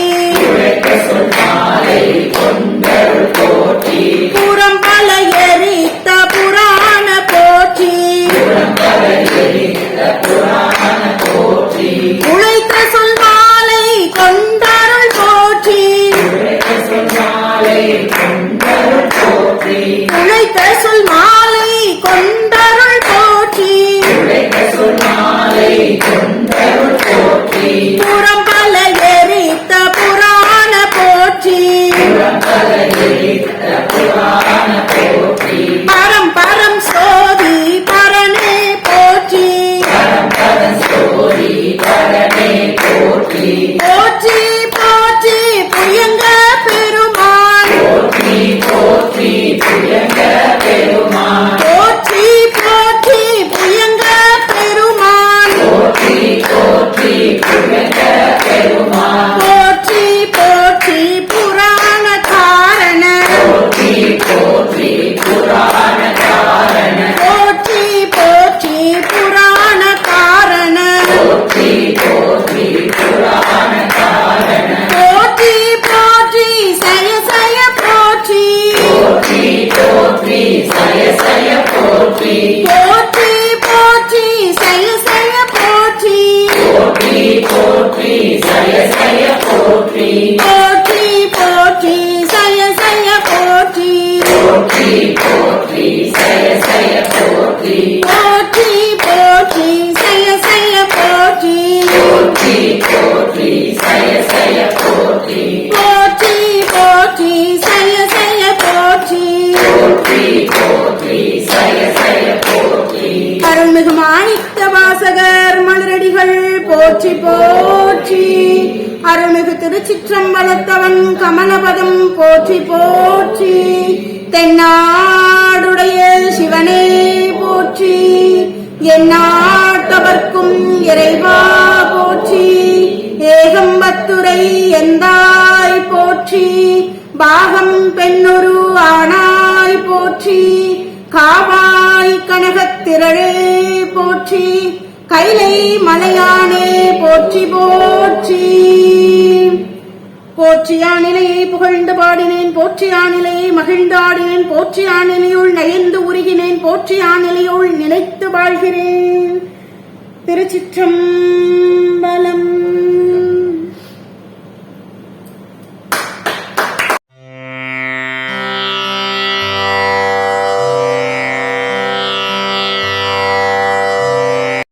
Speaker 2: புறம் பல எரித்த புராண போற்றி உழைத்த சொல் மாலை கொண்டருள் போற்றி உழைத்த சொல் மாலை கொண்டருள் போற்றி புறம் பல எரித்த புராண போற்றி பரம் சோதி பரனே போற்றி போற்றி போற்றி புயங்க பெருமான் போற்றி போற்றி புயங்க பெருமான் போற்றி போற்றி புராண போற்றி. அருள்மிகு திருச்சிற்றம்பலத்தவன் கமலபதம் போற்றி போற்றி. தென்னாடுடைய சிவனே போற்றி. எந்நாட்டவர்க்கும் இறைவா போற்றி. ஏகம்பத்துரை எந்தாய் போற்றி. பாகம் பெண்ணொரு ஆனாய் போற்றி. காவாய் கனகத்திரளே போற்றி. கைலை மலையானே போற்றி போற்றி. போற்றியானிலையை புகழ்ந்து பாடினேன், போற்றியானிலையை மகிழ்ந்தாடினேன், போற்றியானிலையுள் நயந்து உருகினேன், போற்றியானிலையுள் நினைத்து வாழ்கிறேன். திருச்சிற்றம்பலம்.